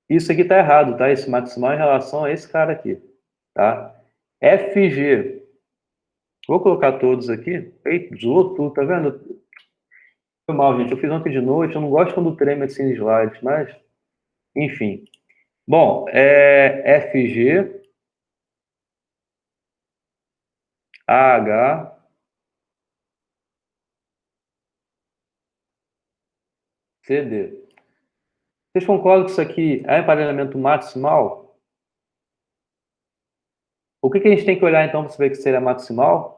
Isso aqui está errado, tá? Esse maximal em relação a esse cara aqui, tá? FG. Vou colocar todos aqui. Eita, zoou tudo, tá vendo? Foi mal, gente. Eu fiz ontem de noite. Eu não gosto quando treme assim os slides, mas... Enfim. Bom, FG, AH, CD. Vocês concordam que isso aqui é emparelhamento maximal? O que a gente tem que olhar, então, para saber que seria maximal?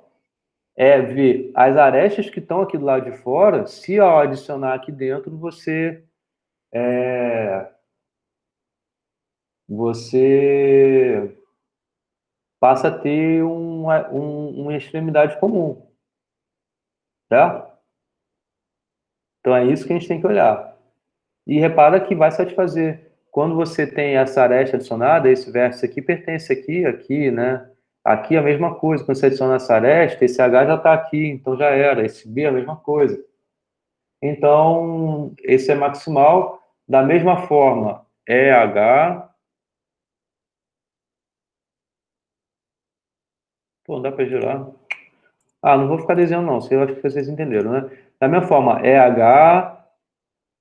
É ver as arestas que estão aqui do lado de fora, se ao adicionar aqui dentro, você passa a ter uma extremidade comum, tá? Então é isso que a gente tem que olhar. E repara que vai satisfazer. Quando você tem essa aresta adicionada, esse vértice aqui pertence aqui, né? Aqui é a mesma coisa. Quando você adiciona essa aresta, esse H já está aqui, então já era. Esse B é a mesma coisa. Então, esse é maximal. Da mesma forma, EH. Pô, não dá para girar. Ah, não vou ficar desenhando, não. Eu acho que vocês entenderam, né? Da mesma forma, EH,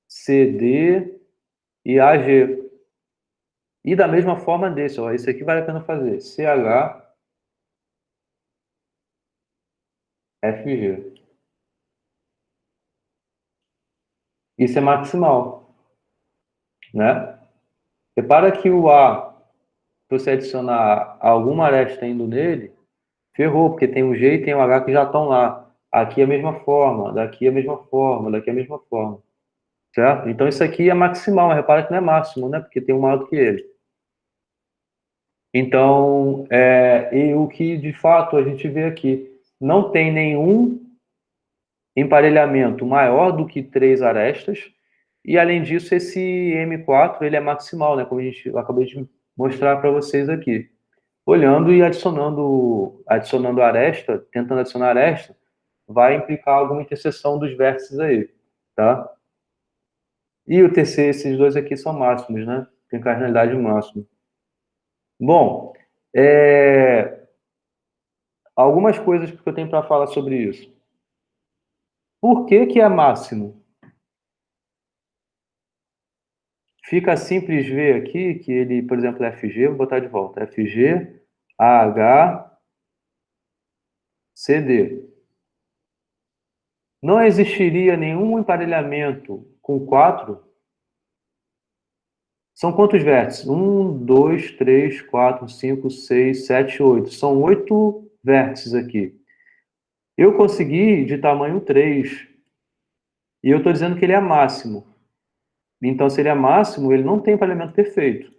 CD e AG. E da mesma forma desse, ó, esse aqui vale a pena fazer. CH, FG. Isso é maximal, né? Repara que o A, se você adicionar alguma aresta indo nele, ferrou, porque tem o G e tem o H que já estão lá. Aqui é a mesma forma, daqui é a mesma forma, daqui é a mesma forma. Certo? Então isso aqui é maximal, mas repara que não é máximo, né? Porque tem um maior do que ele. Então, e o que de fato a gente vê aqui, não tem nenhum emparelhamento maior do que 3 arestas, e além disso, esse M4 ele é maximal, né? Como eu acabei de mostrar para vocês aqui. Olhando e adicionando aresta, tentando adicionar aresta, vai implicar alguma interseção dos vértices aí, tá? E o TC, esses dois aqui são máximos, né? Tem cardinalidade máxima. Bom, algumas coisas que eu tenho para falar sobre isso. Por que é máximo? Fica simples ver aqui que ele, por exemplo, FG, vou botar de volta, FG, AH, CD. Não existiria nenhum emparelhamento com 4. São quantos vértices? 1, 2, 3, 4, 5, 6, 7, 8. São 8 vértices aqui. Eu consegui de tamanho 3. E eu estou dizendo que ele é máximo. Então, se ele é máximo, ele não tem emparelhamento perfeito.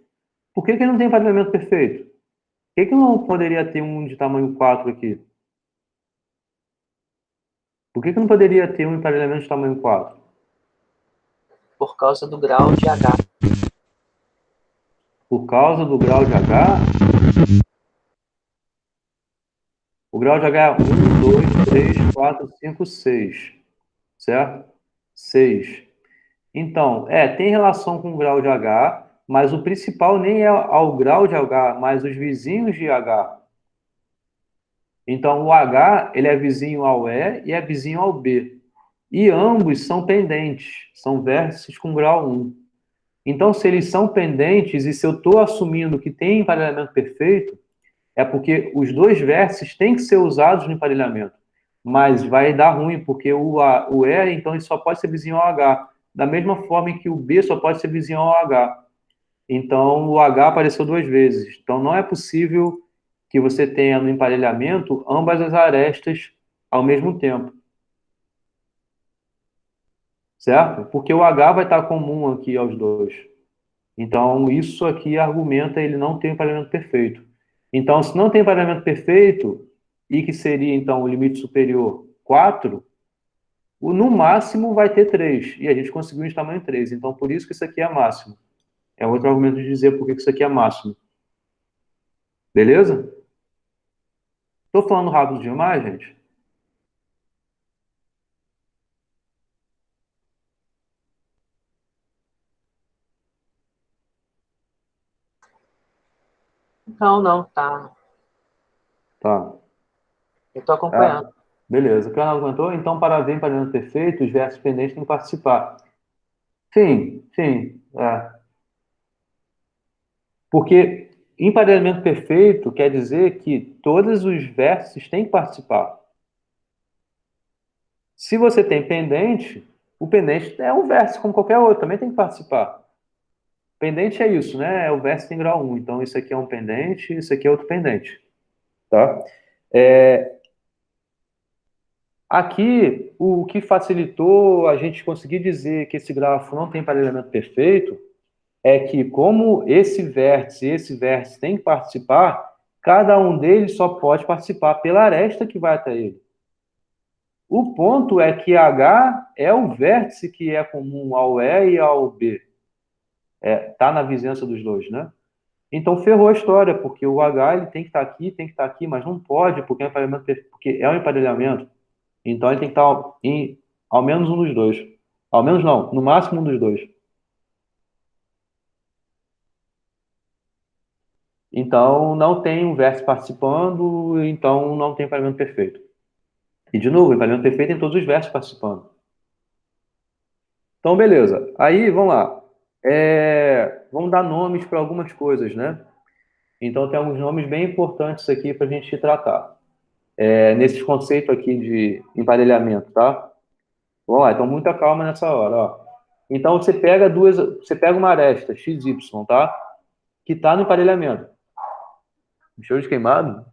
Por que ele não tem emparelhamento perfeito? Por que não poderia ter um de tamanho 4 aqui? Por que não poderia ter um emparelhamento de tamanho 4? Por causa do grau de H. Por causa do grau de H? O grau de H é 1, 2, 3, 4, 5, 6. Certo? 6. Então, tem relação com o grau de H, mas o principal nem é ao grau de H, mas os vizinhos de H. Então, o H, ele é vizinho ao E e é vizinho ao B. E ambos são pendentes, são vértices com grau 1. Então, se eles são pendentes e se eu estou assumindo que tem emparelhamento perfeito, é porque os dois vértices têm que ser usados no emparelhamento. Mas vai dar ruim, porque o E, então, ele só pode ser vizinho ao H. Da mesma forma em que o B só pode ser vizinho ao H. Então, o H apareceu 2 vezes. Então, não é possível que você tenha no emparelhamento ambas as arestas ao mesmo tempo. Certo? Porque o H vai estar comum aqui aos dois. Então, isso aqui argumenta ele não tem emparelhamento perfeito. Então, se não tem emparelhamento perfeito, e que seria, então, o limite superior 4, no máximo vai ter 3, e a gente conseguiu de tamanho 3, então por isso que isso aqui é máximo. É outro argumento de dizer por que isso aqui é máximo. Beleza? Estou falando rápido demais, gente? Não, tá. Tá. Eu tô acompanhando. Beleza. O que o Arnaldo comentou, então, para ver emparelhamento perfeito, os versos pendentes têm que participar. Sim, sim. Porque emparelhamento perfeito quer dizer que todos os versos têm que participar. Se você tem pendente, o pendente é um verso como qualquer outro, também tem que participar. Pendente é isso, né? É o verso em grau 1. Então, isso aqui é um pendente, isso aqui é outro pendente. Tá? Aqui, o que facilitou a gente conseguir dizer que esse grafo não tem emparelhamento perfeito é que, como esse vértice tem que participar, cada um deles só pode participar pela aresta que vai até ele. O ponto é que H é o vértice que é comum ao E e ao B. Tá na vizinhança dos dois, né? Então ferrou a história, porque o H ele tem que estar aqui, tem que estar aqui, mas não pode, porque é um emparelhamento, porque é um emparelhamento. Então ele tem que estar em ao menos um dos dois. Ao menos não, no máximo um dos dois. Então não tem um vértice participando, então não tem emparelhamento perfeito. E de novo, emparelhamento perfeito tem todos os vértices participando. Então, beleza. Aí, vamos lá. Vamos dar nomes para algumas coisas, né? Então, tem alguns nomes bem importantes aqui para a gente tratar. Nesses conceitos aqui de emparelhamento, tá? Vamos lá, então muita calma nessa hora, ó. Então, você pega uma aresta, XY, tá? Que está no emparelhamento. Show de queimado?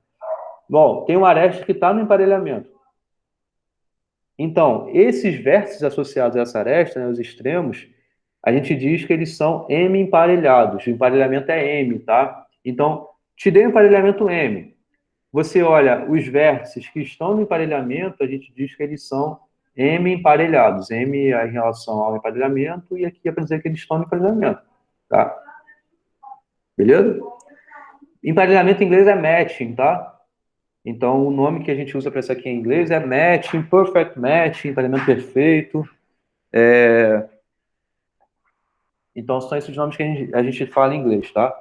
Bom, tem uma aresta que está no emparelhamento. Então, esses vértices associados a essa aresta, né, os extremos, a gente diz que eles são M emparelhados. O emparelhamento é M, tá? Então, te dei um emparelhamento M. Você olha os vértices que estão no emparelhamento, a gente diz que eles são M emparelhados. M é em relação ao emparelhamento e aqui é para dizer que eles estão no emparelhamento, tá? Beleza? Emparelhamento em inglês é matching, tá? Então, o nome que a gente usa para isso aqui em inglês é matching, perfect matching, emparelhamento perfeito. Então, são esses nomes que a gente fala em inglês, tá?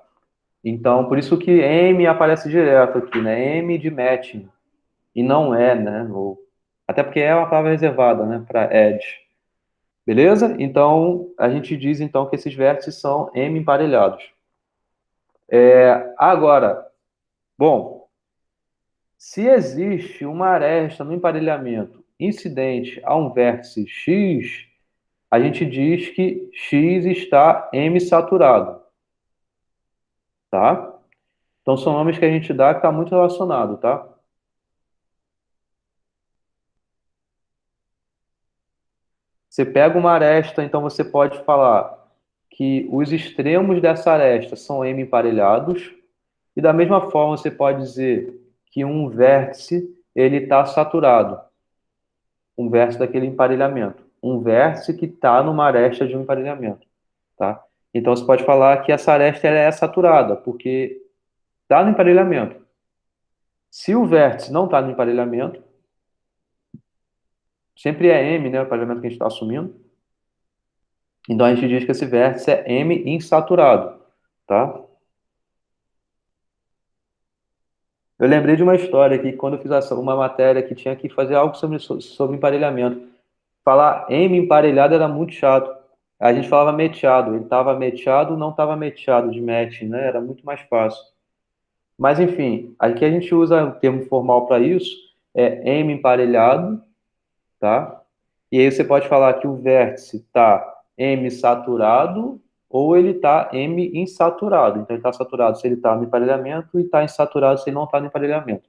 Então, por isso que M aparece direto aqui, né? M de matching. E não é, né? Até porque é uma palavra reservada, né? Para edge. Beleza? Então, a gente diz, então, que esses vértices são M emparelhados. Agora, bom, se existe uma aresta no emparelhamento incidente a um vértice X, a gente diz que X está M saturado. Tá? Então, são nomes que a gente dá que está muito relacionado, tá? Você pega uma aresta, então você pode falar que os extremos dessa aresta são M emparelhados, e da mesma forma você pode dizer que um vértice ele está saturado, um vértice daquele emparelhamento, um vértice que está numa aresta de um emparelhamento, tá? Então você pode falar que essa aresta ela é saturada, porque está no emparelhamento. Se o vértice não está no emparelhamento, sempre é M, né, o emparelhamento que a gente está assumindo. Então a gente diz que esse vértice é M insaturado, tá? Eu lembrei de uma história aqui, quando eu fiz uma matéria que tinha que fazer algo sobre emparelhamento. Falar M emparelhado era muito chato. A gente falava meteado. Ele estava meteado, não estava meteado de matching, né? Era muito mais fácil. Mas, enfim, aqui a gente usa o termo formal para isso, é M emparelhado, tá? E aí você pode falar que o vértice está M saturado ou ele está M insaturado. Então, ele está saturado se ele está no emparelhamento e está insaturado se ele não está no emparelhamento.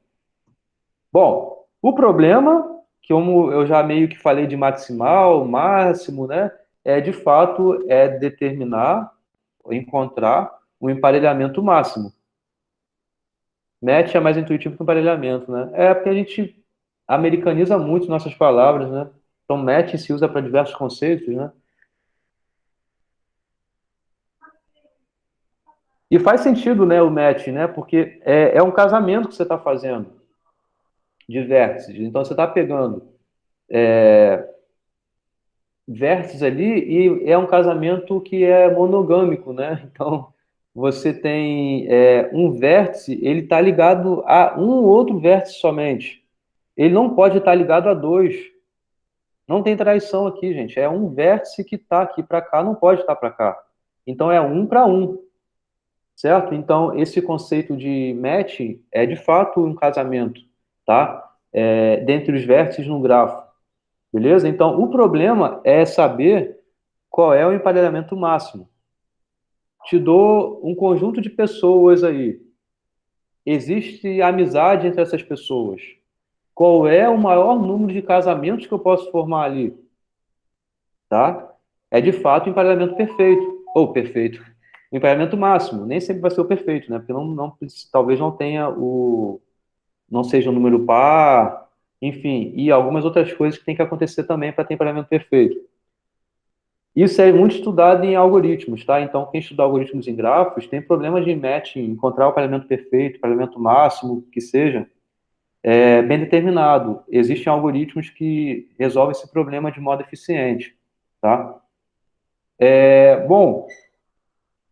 Bom, o problema, que como eu já meio que falei de maximal, máximo, né? De fato, determinar, encontrar um emparelhamento máximo. Match é mais intuitivo que emparelhamento, né? É porque a gente americaniza muito nossas palavras, né? Então, match se usa para diversos conceitos, né? E faz sentido, né, o match, né? Porque é um casamento que você está fazendo de vértices. Então, você está pegando vértices ali e é um casamento que é monogâmico, né? Então, você tem um vértice, ele está ligado a um outro vértice somente. Ele não pode estar ligado a dois. Não tem traição aqui, gente. É um vértice que está aqui para cá, não pode estar para cá. Então, é um para um, certo? Então, esse conceito de match é de fato um casamento, tá? Dentre os vértices no grafo, beleza? Então, o problema é saber qual é o emparelhamento máximo. Te dou um conjunto de pessoas aí. Existe amizade entre essas pessoas. Qual é o maior número de casamentos que eu posso formar ali? Tá? É de fato o emparelhamento perfeito. Ou perfeito. O emparelhamento máximo. Nem sempre vai ser o perfeito, né? Porque talvez não tenha o. Não seja um número par, enfim, e algumas outras coisas que tem que acontecer também para ter emparelhamento perfeito. Isso é muito estudado em algoritmos, tá? Então, quem estuda algoritmos em grafos tem problemas de matching, encontrar o pareamento perfeito, o pareamento máximo, que seja, bem determinado. Existem algoritmos que resolvem esse problema de modo eficiente, tá? Bom,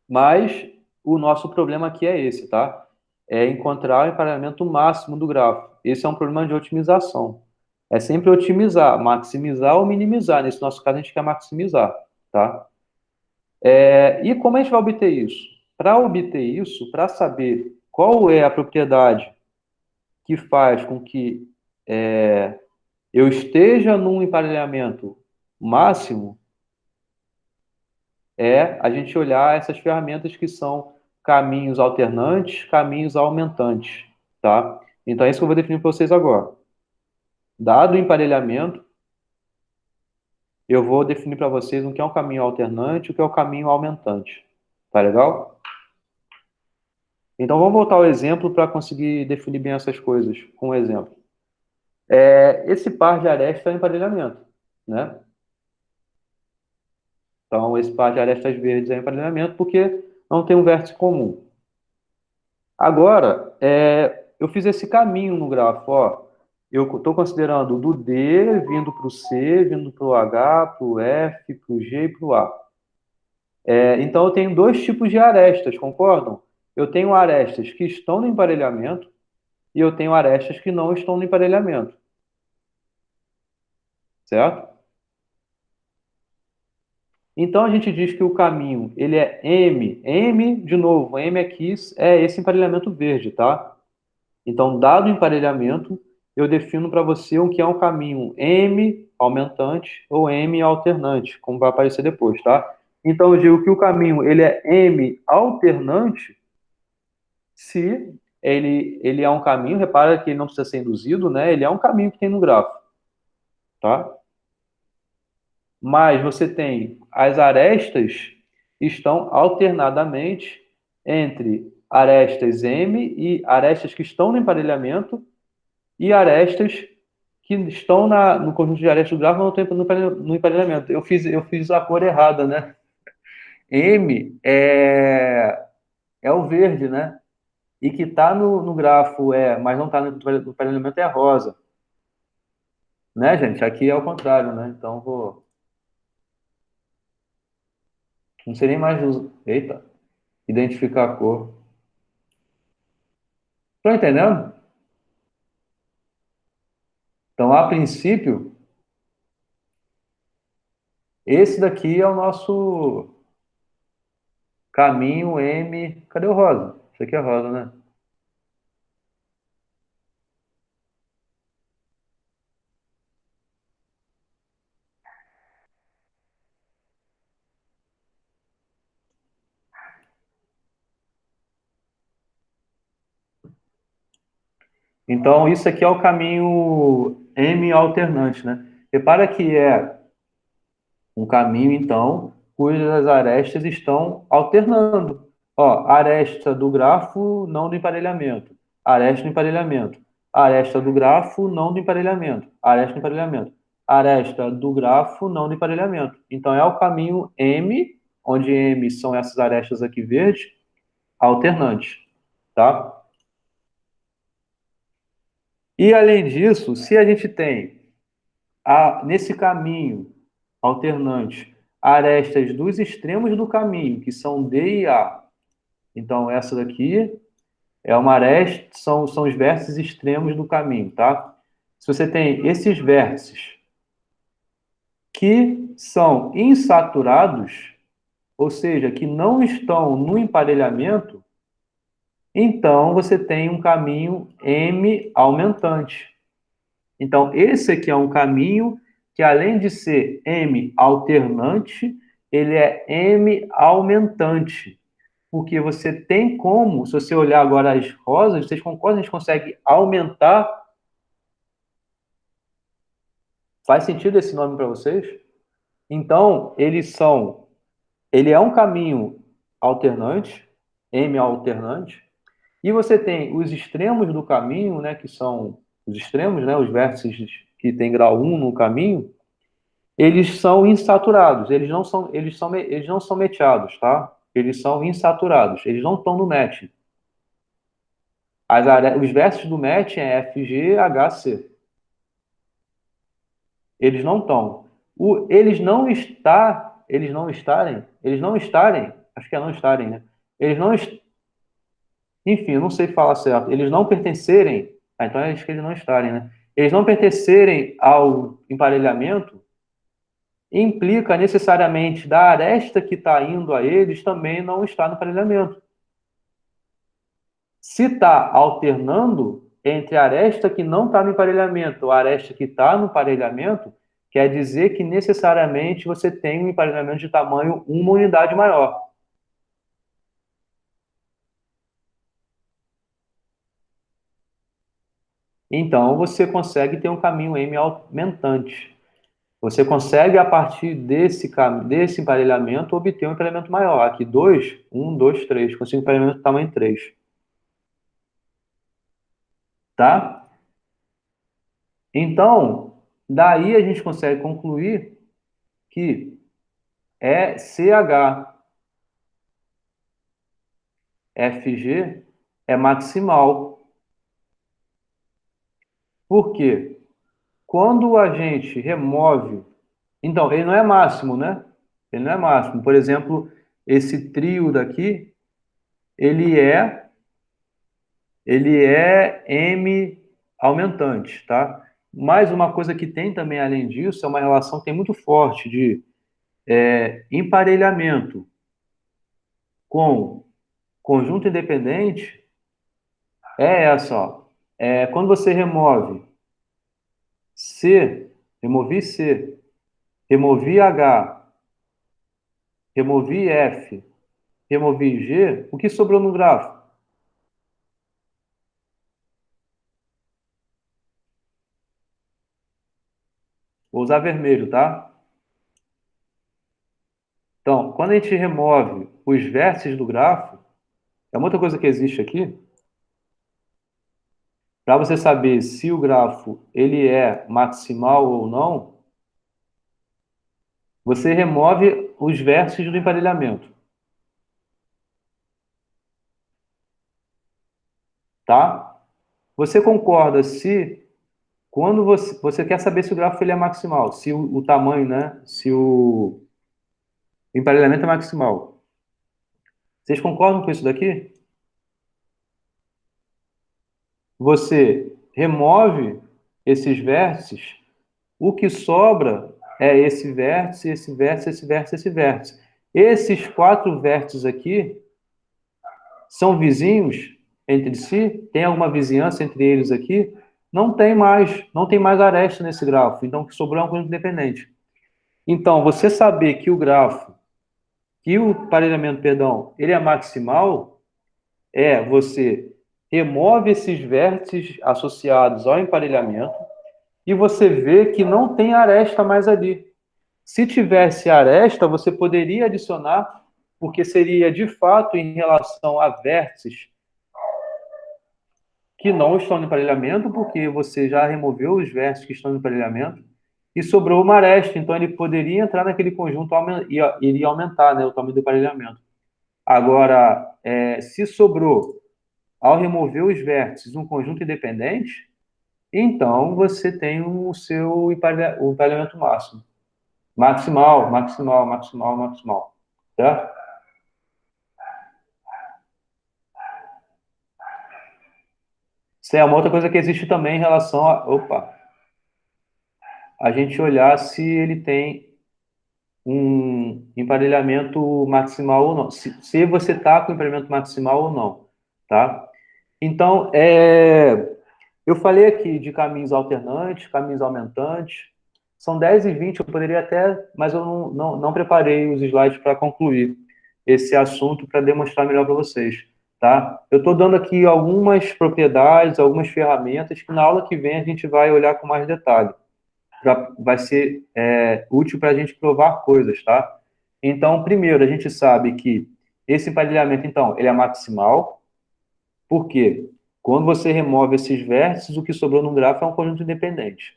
mas o nosso problema aqui é esse, tá? É encontrar o emparelhamento máximo do grafo. Esse é um problema de otimização. É sempre otimizar, maximizar ou minimizar. Nesse nosso caso, a gente quer maximizar, tá? E como a gente vai obter isso? Para obter isso, para saber qual é a propriedade que faz com que eu esteja num emparelhamento máximo, é a gente olhar essas ferramentas que são caminhos alternantes, caminhos aumentantes, tá? Então é isso que eu vou definir para vocês agora. Dado o emparelhamento, eu vou definir para vocês o que é um caminho alternante e o que é o caminho aumentante. Tá legal? Então vamos voltar ao exemplo para conseguir definir bem essas coisas com um exemplo. Esse par de arestas é um emparelhamento, né? Então esse par de arestas verdes é um emparelhamento porque não tem um vértice comum. Agora, eu fiz esse caminho no grafo, ó. Eu estou considerando do D vindo para o C, vindo para o H, para o F, para o G e para o A. Então eu tenho dois tipos de arestas, concordam? Eu tenho arestas que estão no emparelhamento e eu tenho arestas que não estão no emparelhamento. Certo? Então a gente diz que o caminho ele é M. M, de novo, M aqui é esse emparelhamento verde, tá? Então, dado o emparelhamento, eu defino para você o que é um caminho M aumentante ou M alternante, como vai aparecer depois, tá? Então eu digo que o caminho ele é M alternante se ele é um caminho, repara que ele não precisa ser induzido, né? Ele é um caminho que tem no grafo, tá? Mas você tem as arestas estão alternadamente entre arestas M e arestas que estão no emparelhamento e arestas que estão no conjunto de arestas do grafo não estão no emparelhamento. Eu fiz a cor errada, né? M é o verde, né? E que está no grafo mas não está no emparelhamento é rosa. Né, gente? Aqui é o contrário, né? Então vou. Não sei nem mais. Eita! Identificar a cor. Estão entendendo? Então, a princípio, esse daqui é o nosso caminho M. Cadê o rosa? Isso aqui é rosa, né? Então, isso aqui é o caminho M alternante, né? Repara que é um caminho, então, cujas arestas estão alternando. Ó, aresta do grafo não do emparelhamento. aresta do emparelhamento. Aresta do grafo, não do emparelhamento. Aresta do emparelhamento. Aresta do grafo, não do emparelhamento. Então, é o caminho M, onde M são essas arestas aqui verdes, alternantes, tá? E, além disso, se a gente tem, nesse caminho alternante, arestas dos extremos do caminho, que são D e A. Então, essa daqui é uma aresta, são os vértices extremos do caminho, tá? Se você tem esses vértices que são insaturados, ou seja, que não estão no emparelhamento, então você tem um caminho M aumentante. Então, esse aqui é um caminho que, além de ser M alternante, ele é M aumentante. Porque você tem como, se você olhar agora as rosas, vocês concordam? A gente consegue aumentar. Faz sentido esse nome para vocês? Então, ele é um caminho alternante, M alternante, e você tem os extremos do caminho, né, que são os extremos, né, os vértices que tem grau 1 no caminho, eles são insaturados, eles não são meteados, tá? Eles são insaturados, eles não estão no match. Os vértices do match é F, G, H, C. Eles não estão. Eles não estarem, acho que é não estarem, né? Enfim, eu não sei falar certo. Eles não pertencerem, então acho que eles não estarem, né? Eles não pertencerem ao emparelhamento implica necessariamente da aresta que está indo a eles também não estar no emparelhamento. Se está alternando entre a aresta que não está no emparelhamento ou a aresta que está no emparelhamento, quer dizer que necessariamente você tem um emparelhamento de tamanho 1 unidade maior. Então, você consegue ter um caminho M aumentante. Você consegue, a partir desse emparelhamento, obter um emparelhamento maior. Aqui, 2, 1, 2, 3. Consigo um emparelhamento de tamanho 3. Tá? Então, daí a gente consegue concluir que CH, FG é maximal. Por quê? Quando a gente remove... Então, ele não é máximo, né? Ele não é máximo. Por exemplo, esse trio daqui, ele é M aumentante, tá? Mas uma coisa que tem também, além disso, é uma relação que tem muito forte de emparelhamento com conjunto independente, é essa, ó. Quando você removi C, removi H, removi F, removi G, o que sobrou no gráfico? Vou usar vermelho, tá? Então, quando a gente remove os vértices do grafo, é uma outra coisa que existe aqui, para você saber se o grafo ele é maximal ou não, você remove os vértices do emparelhamento. Tá? Você concorda se, quando você quer saber se o grafo ele é maximal, se o tamanho, né? Se o emparelhamento é maximal. Vocês concordam com isso daqui? Você remove esses vértices, o que sobra é esse vértice, esse vértice, esse vértice, esse vértice. Esses 4 vértices aqui são vizinhos entre si? Tem alguma vizinhança entre eles aqui? Não tem mais aresta nesse grafo. Então, o que sobrou é um conjunto independente. Então, você saber que o emparelhamento, perdão, ele é maximal, você remove esses vértices associados ao emparelhamento e você vê que não tem aresta mais ali. Se tivesse aresta, você poderia adicionar, porque seria de fato em relação a vértices que não estão no emparelhamento, porque você já removeu os vértices que estão no emparelhamento, e sobrou uma aresta, então ele poderia entrar naquele conjunto e iria aumentar, né, o tamanho do emparelhamento. Agora, se sobrou, ao remover os vértices, um conjunto independente, então você tem o seu o emparelhamento máximo. Maximal, maximal, maximal, maximal. Certo? Isso é uma outra coisa que existe também em relação a gente olhar se ele tem um emparelhamento maximal ou não. Se você está com emparelhamento maximal ou não, tá? Então, eu falei aqui de caminhos alternantes, caminhos aumentantes. São 10 e 20, eu poderia até, mas eu não preparei os slides para concluir esse assunto para demonstrar melhor para vocês, tá? Eu estou dando aqui algumas propriedades, algumas ferramentas que na aula que vem a gente vai olhar com mais detalhe. Vai ser útil para a gente provar coisas, tá? Então, primeiro, a gente sabe que esse emparelhamento, então, ele é maximal. Por quê? Quando você remove esses vértices, o que sobrou no gráfico é um conjunto independente.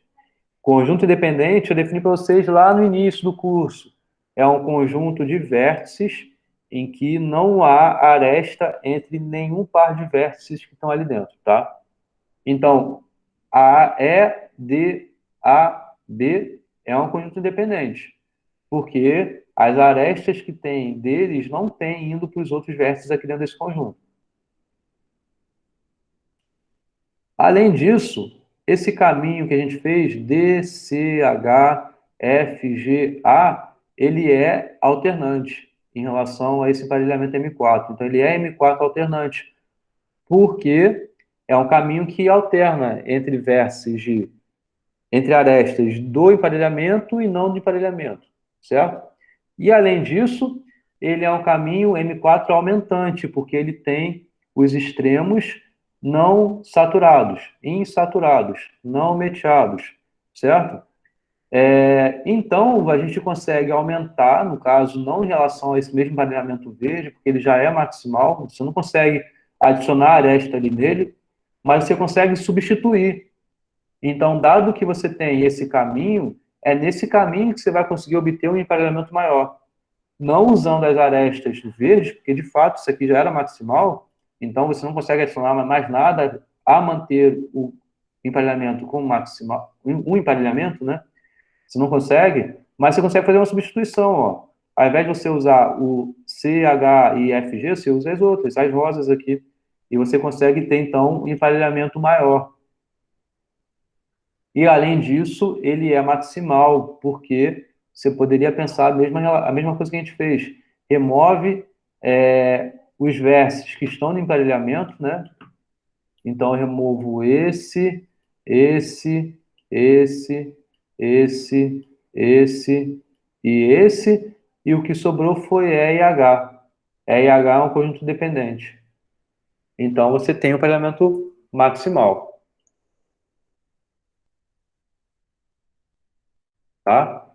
Conjunto independente, eu defini para vocês lá no início do curso. É um conjunto de vértices em que não há aresta entre nenhum par de vértices que estão ali dentro, tá? Então, A, E, D, A, B é um conjunto independente, porque as arestas que tem deles não tem indo para os outros vértices aqui dentro desse conjunto. Além disso, esse caminho que a gente fez, D, C, H, F, G, A, ele é alternante em relação a esse emparelhamento M4. Então, ele é M4 alternante, porque é um caminho que alterna entre vértices entre arestas do emparelhamento e não do emparelhamento, certo? E, além disso, ele é um caminho M4 aumentante, porque ele tem os extremos não saturados, insaturados, não meteados, certo? Então, a gente consegue aumentar, no caso, não em relação a esse mesmo emparelhamento verde, porque ele já é maximal, você não consegue adicionar aresta ali nele, mas você consegue substituir. Então, dado que você tem esse caminho, é nesse caminho que você vai conseguir obter um emparelhamento maior. Não usando as arestas verdes, porque de fato isso aqui já era maximal, então você não consegue adicionar mais nada a manter o emparelhamento com maximal, um emparelhamento, né? Você não consegue, mas você consegue fazer uma substituição, ó. Ao invés de você usar o C, H e FG, você usa as outras, as rosas aqui, e você consegue ter então um emparelhamento maior. E, além disso, ele é maximal, porque você poderia pensar a mesma coisa que a gente fez. Remove os vértices que estão no emparelhamento, né? Então, eu removo esse, esse e esse, e o que sobrou foi E e H. E e H é um conjunto dependente. Então, você tem o emparelhamento maximal. Tá?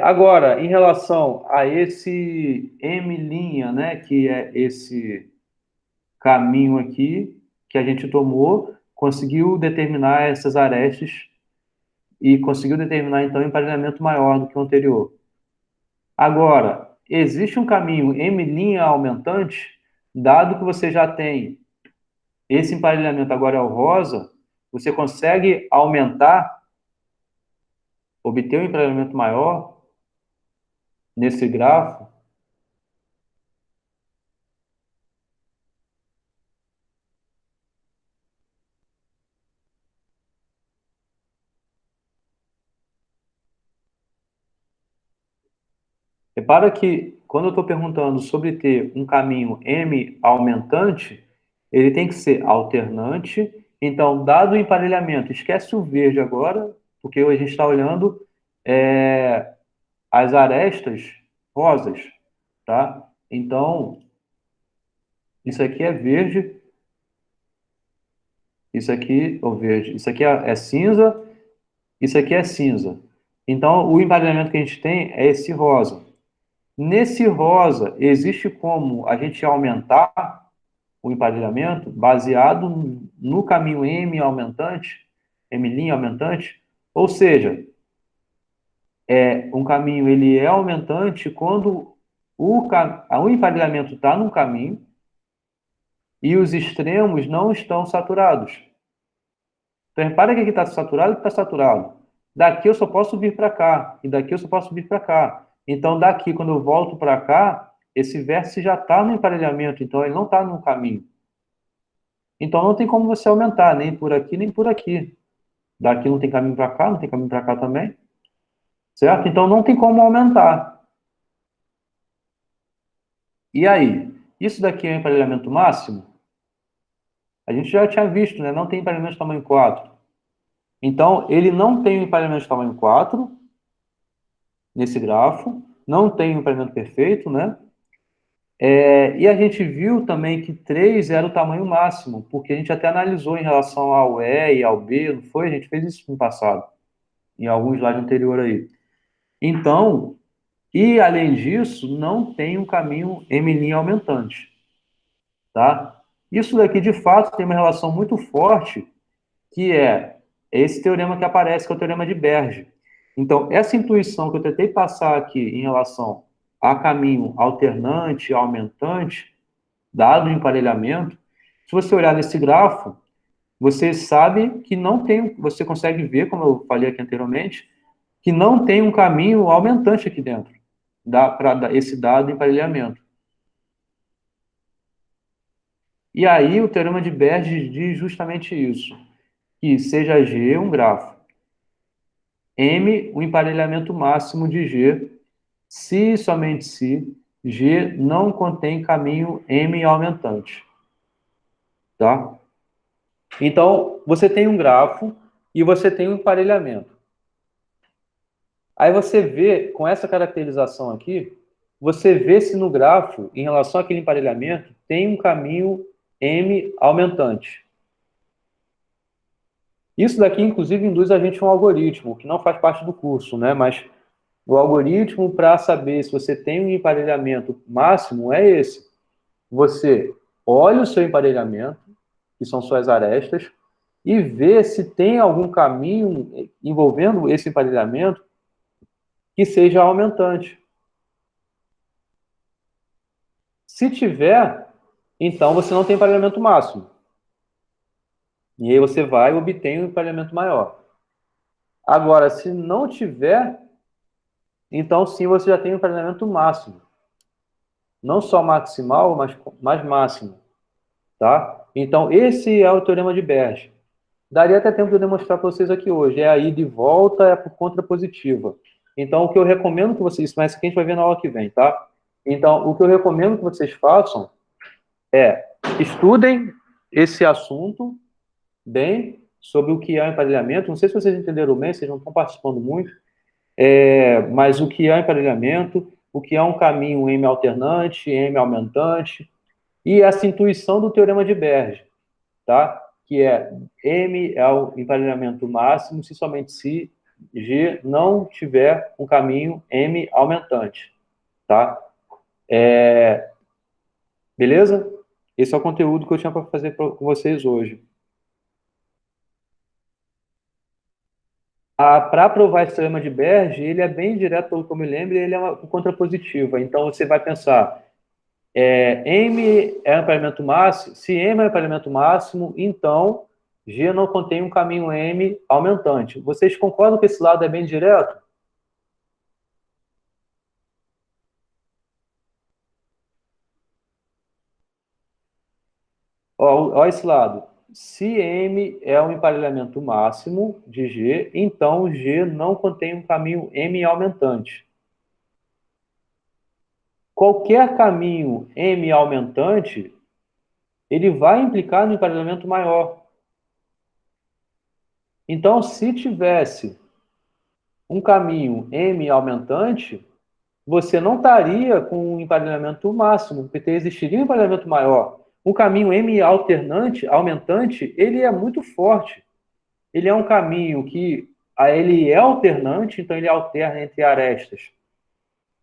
Agora, em relação a esse M', né, que é esse caminho aqui que a gente tomou, conseguiu determinar essas arestas e conseguiu determinar, então, um emparelhamento maior do que o anterior. Agora, existe um caminho M' aumentante, dado que você já tem esse emparelhamento agora é o rosa, você consegue aumentar, obter um emparelhamento maior nesse grafo. Repara que, quando eu estou perguntando sobre ter um caminho M aumentante, ele tem que ser alternante. Então, dado o emparelhamento, esquece o verde agora, porque a gente está olhando as arestas rosas, tá? Então, isso aqui é verde, isso aqui é o verde, isso aqui é cinza, isso aqui é cinza. Então, o emparelhamento que a gente tem é esse rosa. Nesse rosa, existe como a gente aumentar o emparelhamento baseado no caminho M aumentante, M' aumentante, ou seja, um caminho ele é aumentante quando o emparelhamento está num caminho e os extremos não estão saturados. Então, repara que aqui está saturado e está saturado. Daqui eu só posso vir para cá, e daqui eu só posso vir para cá. Então, daqui, quando eu volto para cá, esse vértice já está no emparelhamento, então ele não está no caminho. Então, não tem como você aumentar, nem por aqui, nem por aqui. Daqui não tem caminho para cá, não tem caminho para cá também. Certo? Então, não tem como aumentar. E aí? Isso daqui é o emparelhamento máximo? A gente já tinha visto, né? Não tem emparelhamento de tamanho 4. Então, ele não tem um emparelhamento de tamanho 4 nesse grafo, não tem um emparelhamento perfeito, né? E a gente viu também que 3 era o tamanho máximo, porque a gente até analisou em relação ao E e ao B, não foi? A gente fez isso no passado, em algum slide anterior aí. Então, e além disso, não tem um caminho M' aumentante, tá? Isso daqui, de fato, tem uma relação muito forte, que é esse teorema que aparece, que é o teorema de Berge. Então, essa intuição que eu tentei passar aqui em relação a caminho alternante, aumentante, dado o emparelhamento, se você olhar nesse grafo, você sabe que não tem, você consegue ver, como eu falei aqui anteriormente, que não tem um caminho aumentante aqui dentro, para esse dado emparelhamento. E aí o teorema de Berge diz justamente isso, que seja G um grafo, M o emparelhamento máximo de G, se e somente se G não contém caminho M aumentante. Tá? Então, você tem um grafo e você tem um emparelhamento. Aí você vê, com essa caracterização aqui, você vê se no grafo, em relação àquele emparelhamento, tem um caminho M aumentante. Isso daqui, inclusive, induz a gente a um algoritmo, que não faz parte do curso, né? Mas o algoritmo para saber se você tem um emparelhamento máximo é esse. Você olha o seu emparelhamento, que são suas arestas, e vê se tem algum caminho envolvendo esse emparelhamento que seja aumentante. Se tiver, então você não tem emparelhamento máximo. E aí você vai e obtém um emparelhamento maior. Agora, se não tiver, então sim você já tem um emparelhamento máximo. Não só maximal, mas máximo. Tá? Então, esse é o teorema de Berge. Daria até tempo de eu demonstrar para vocês aqui hoje. É a ida e volta, é por contrapositiva. Então, o que eu recomendo que vocês... Mas isso aqui a gente vai ver na aula que vem, tá? Então, o que eu recomendo que vocês façam é estudem esse assunto bem sobre o que é o emparelhamento. Não sei se vocês entenderam bem, vocês não estão participando muito, mas o que é o emparelhamento, o que é um caminho M alternante, M aumentante, e essa intuição do teorema de Berge, tá? Que é M é o emparelhamento máximo se somente se G não tiver um caminho M aumentante, tá? Beleza? Esse é o conteúdo que eu tinha para fazer com vocês hoje. Para provar esse teorema de Berge, ele é bem direto, pelo que eu me lembro, ele é uma contrapositiva. Então, você vai pensar, M é o emparelhamento máximo, se M é o emparelhamento máximo, então G não contém um caminho M aumentante. Vocês concordam que esse lado é bem direto? Ó esse lado. Se M é um emparelhamento máximo de G, então G não contém um caminho M aumentante. Qualquer caminho M aumentante, ele vai implicar no emparelhamento maior. Então, se tivesse um caminho M aumentante, você não estaria com um emparelhamento máximo, porque existiria um emparelhamento maior. O caminho M alternante, aumentante, ele é muito forte. Ele é um caminho que ele é alternante, então ele alterna entre arestas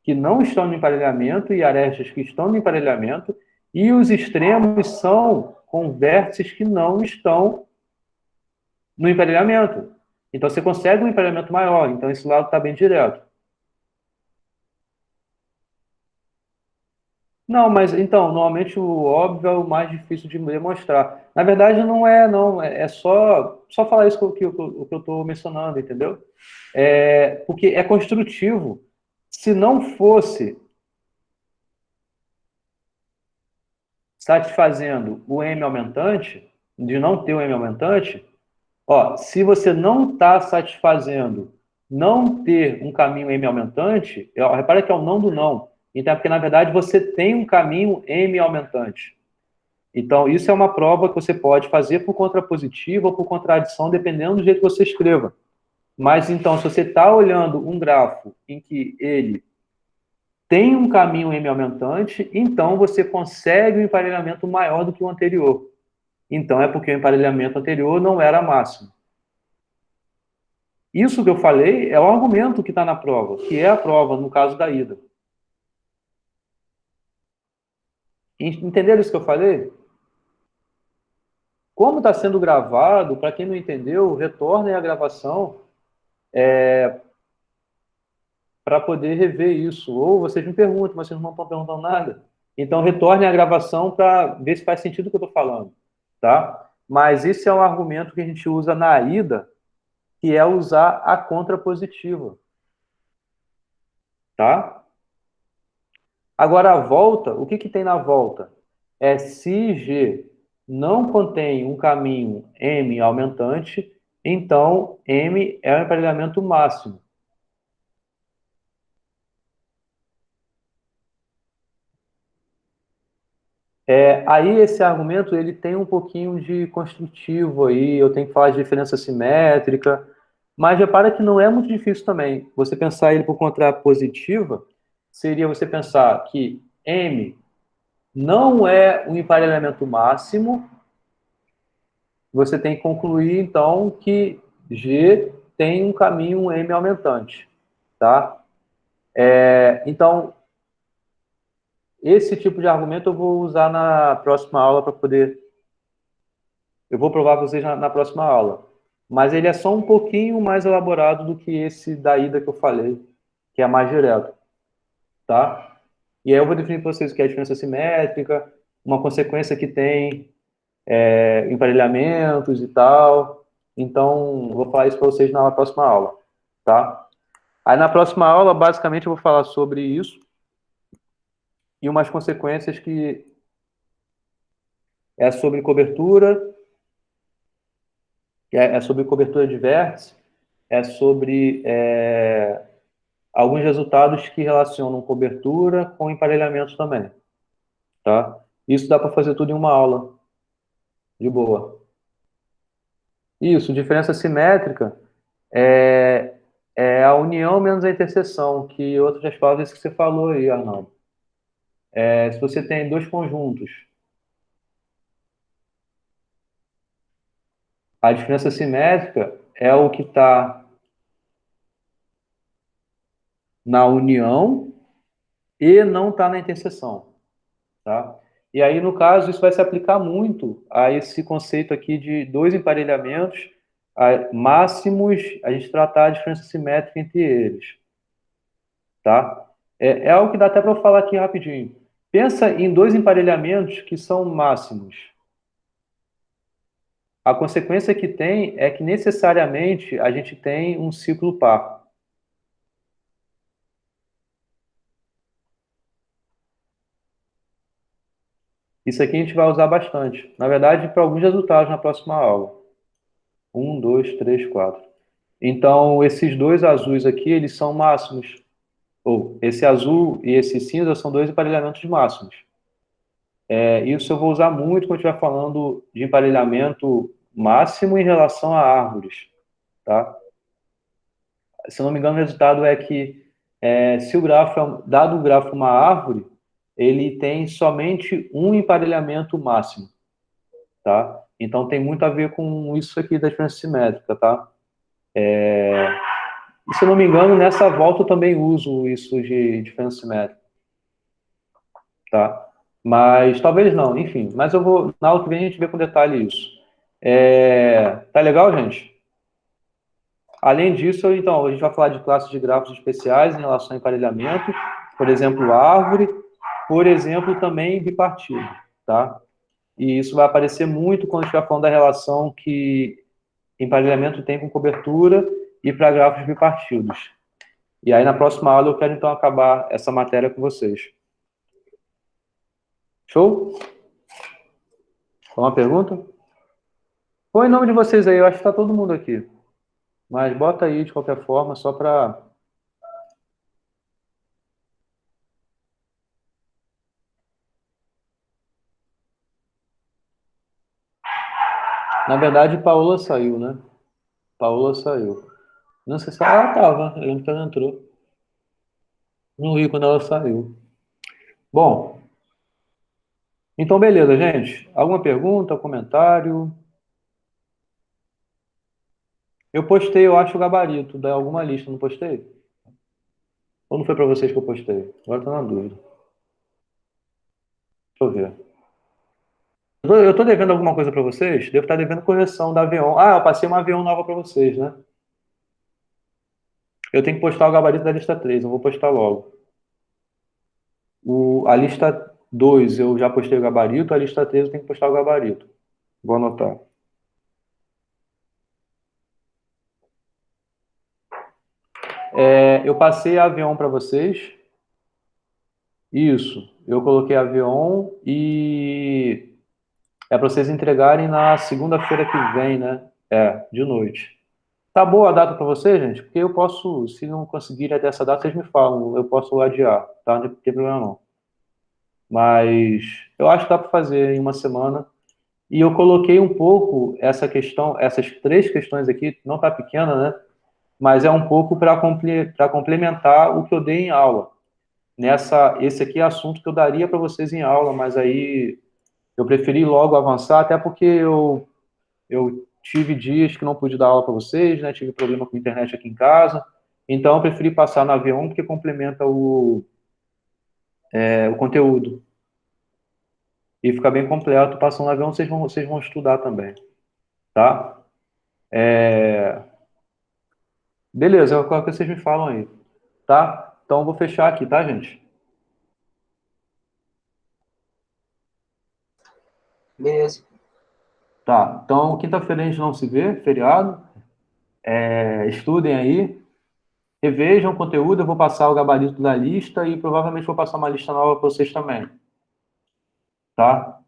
que não estão no emparelhamento e arestas que estão no emparelhamento, E os extremos são com vértices que não estão no emparelhamento. Então, você consegue um emparelhamento maior. Então, esse lado está bem direto. Não, mas então, normalmente o óbvio é o mais difícil de demonstrar. Na verdade, não é, não. É só falar isso que eu estou mencionando, entendeu? Porque é construtivo. Se não fosse satisfazendo o M aumentante, de não ter o M aumentante, ó, se você não está satisfazendo não ter um caminho M aumentante, repara que é o não do não. Então, é porque, na verdade, você tem um caminho M aumentante. Então, isso é uma prova que você pode fazer por contrapositiva ou por contradição, dependendo do jeito que você escreva. Mas, então, se você está olhando um grafo em que ele tem um caminho M aumentante, então você consegue um emparelhamento maior do que o anterior. Então, é porque o emparelhamento anterior não era máximo. Isso que eu falei é o argumento que está na prova, que é a prova, no caso da ida. Entenderam isso que eu falei? Como está sendo gravado, para quem não entendeu, retornem a gravação para poder rever isso. Ou vocês me perguntam, mas vocês não estão perguntando nada. Então, retornem a gravação para ver se faz sentido o que eu estou falando. Tá? Mas esse é um argumento que a gente usa na ida, que é usar a contrapositiva. Tá? Agora, a volta, o que tem na volta? Se G não contém um caminho M aumentante, então M é o emparelhamento máximo. Aí esse argumento ele tem um pouquinho de construtivo aí, eu tenho que falar de diferença simétrica, mas repara que não é muito difícil também. Você pensar ele por contrapositiva, seria você pensar que M não é um emparelhamento máximo, você tem que concluir, então, que G tem um caminho M aumentante, tá? Então, esse tipo de argumento eu vou usar na próxima aula para poder... Eu vou provar para vocês na próxima aula. Mas ele é só um pouquinho mais elaborado do que esse da ida que eu falei, que é mais direto, tá? E aí eu vou definir para vocês o que é a diferença simétrica, uma consequência que tem emparelhamentos e tal. Então, vou falar isso para vocês na próxima aula, tá? Aí na próxima aula, basicamente, eu vou falar sobre isso e umas consequências que é sobre cobertura, sobre cobertura de vértice, sobre alguns resultados que relacionam cobertura com emparelhamento também, tá? Isso dá para fazer tudo em uma aula, de boa. Isso, diferença simétrica é a união menos a interseção, que outras palavras que você falou aí, Arnaldo. Se você tem dois conjuntos, a diferença simétrica é o que está na união e não está na interseção, tá? E aí, no caso, isso vai se aplicar muito a esse conceito aqui de dois emparelhamentos máximos, a gente tratar a diferença simétrica entre eles, tá? É algo que dá até para eu falar aqui rapidinho. Pensa em dois emparelhamentos que são máximos. A consequência que tem é que necessariamente a gente tem um ciclo par. Isso aqui a gente vai usar bastante. Na verdade, para alguns resultados na próxima aula. 1, 2, 3, 4. Então, esses dois azuis aqui, eles são máximos. Ou, esse azul e esse cinza são dois emparelhamentos máximos. Isso eu vou usar muito quando estiver falando de emparelhamento máximo em relação a árvores. Tá? Se eu não me engano, o resultado é que se o grafo, dado o grafo uma árvore, ele tem somente um emparelhamento máximo. Tá? Então tem muito a ver com isso aqui da diferença simétrica, tá? E se eu não me engano, nessa volta eu também uso isso de diferença simétrica, tá? Mas talvez não, enfim. Mas eu vou, na aula que vem a gente vê com detalhe isso. Tá legal, gente? Além disso, então, a gente vai falar de classes de grafos especiais em relação ao emparelhamento, por exemplo, árvore, por exemplo, também bipartido, tá? E isso vai aparecer muito quando a gente estiver falando da relação que emparelhamento tem com cobertura e para grafos bipartidos. E aí, na próxima aula, eu quero, então, acabar essa matéria com vocês. Show? Alguma pergunta? Põe o nome de vocês aí, eu acho que está todo mundo aqui. Mas bota aí, de qualquer forma, só para... Na verdade, Paola saiu, né? Paola saiu. Não sei se ela estava, eu lembro que ela entrou. Não vi quando ela saiu. Bom, então beleza, gente. Alguma pergunta, comentário? Eu postei, eu acho, o gabarito de alguma lista, não postei? Ou não foi para vocês que eu postei? Agora estou na dúvida. Deixa eu ver. Eu tô devendo alguma coisa para vocês? Devo estar devendo correção da Avion. Ah, eu passei uma Avion nova para vocês, né? Eu tenho que postar o gabarito da lista 3, eu vou postar logo. A lista 2 eu já postei o gabarito, a lista 3 eu tenho que postar o gabarito. Vou anotar. Eu passei a Avion para vocês. Isso. Eu coloquei Avion e é para vocês entregarem na segunda-feira que vem, né? De noite. Tá boa a data para vocês, gente? Porque eu posso, se não conseguirem até essa data, vocês me falam, eu posso adiar, tá? Não tem problema não. Mas eu acho que dá para fazer em uma semana. E eu coloquei um pouco essa questão, essas 3 questões aqui, não tá pequena, né? Mas é um pouco para complementar o que eu dei em aula. Esse aqui é assunto que eu daria para vocês em aula, mas aí eu preferi logo avançar, até porque eu tive dias que não pude dar aula para vocês, né? Tive problema com a internet aqui em casa. Então, eu preferi passar no avião porque complementa o conteúdo. E fica bem completo. Passando no avião, vocês vão estudar também. Tá? Beleza, qualquer coisa vocês me falam aí. Tá? Então, eu vou fechar aqui, tá, gente? Beleza. Tá. Então, quinta-feira a gente não se vê, feriado. Estudem aí. Revejam o conteúdo, eu vou passar o gabarito da lista e provavelmente vou passar uma lista nova para vocês também. Tá?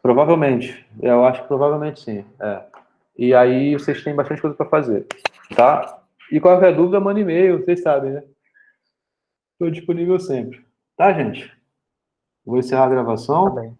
Provavelmente. Eu acho que provavelmente sim. E aí vocês têm bastante coisa para fazer. Tá? E qualquer dúvida, manda e-mail, vocês sabem, né? Estou disponível sempre. Tá, gente? Vou encerrar a Tá gravação. bem.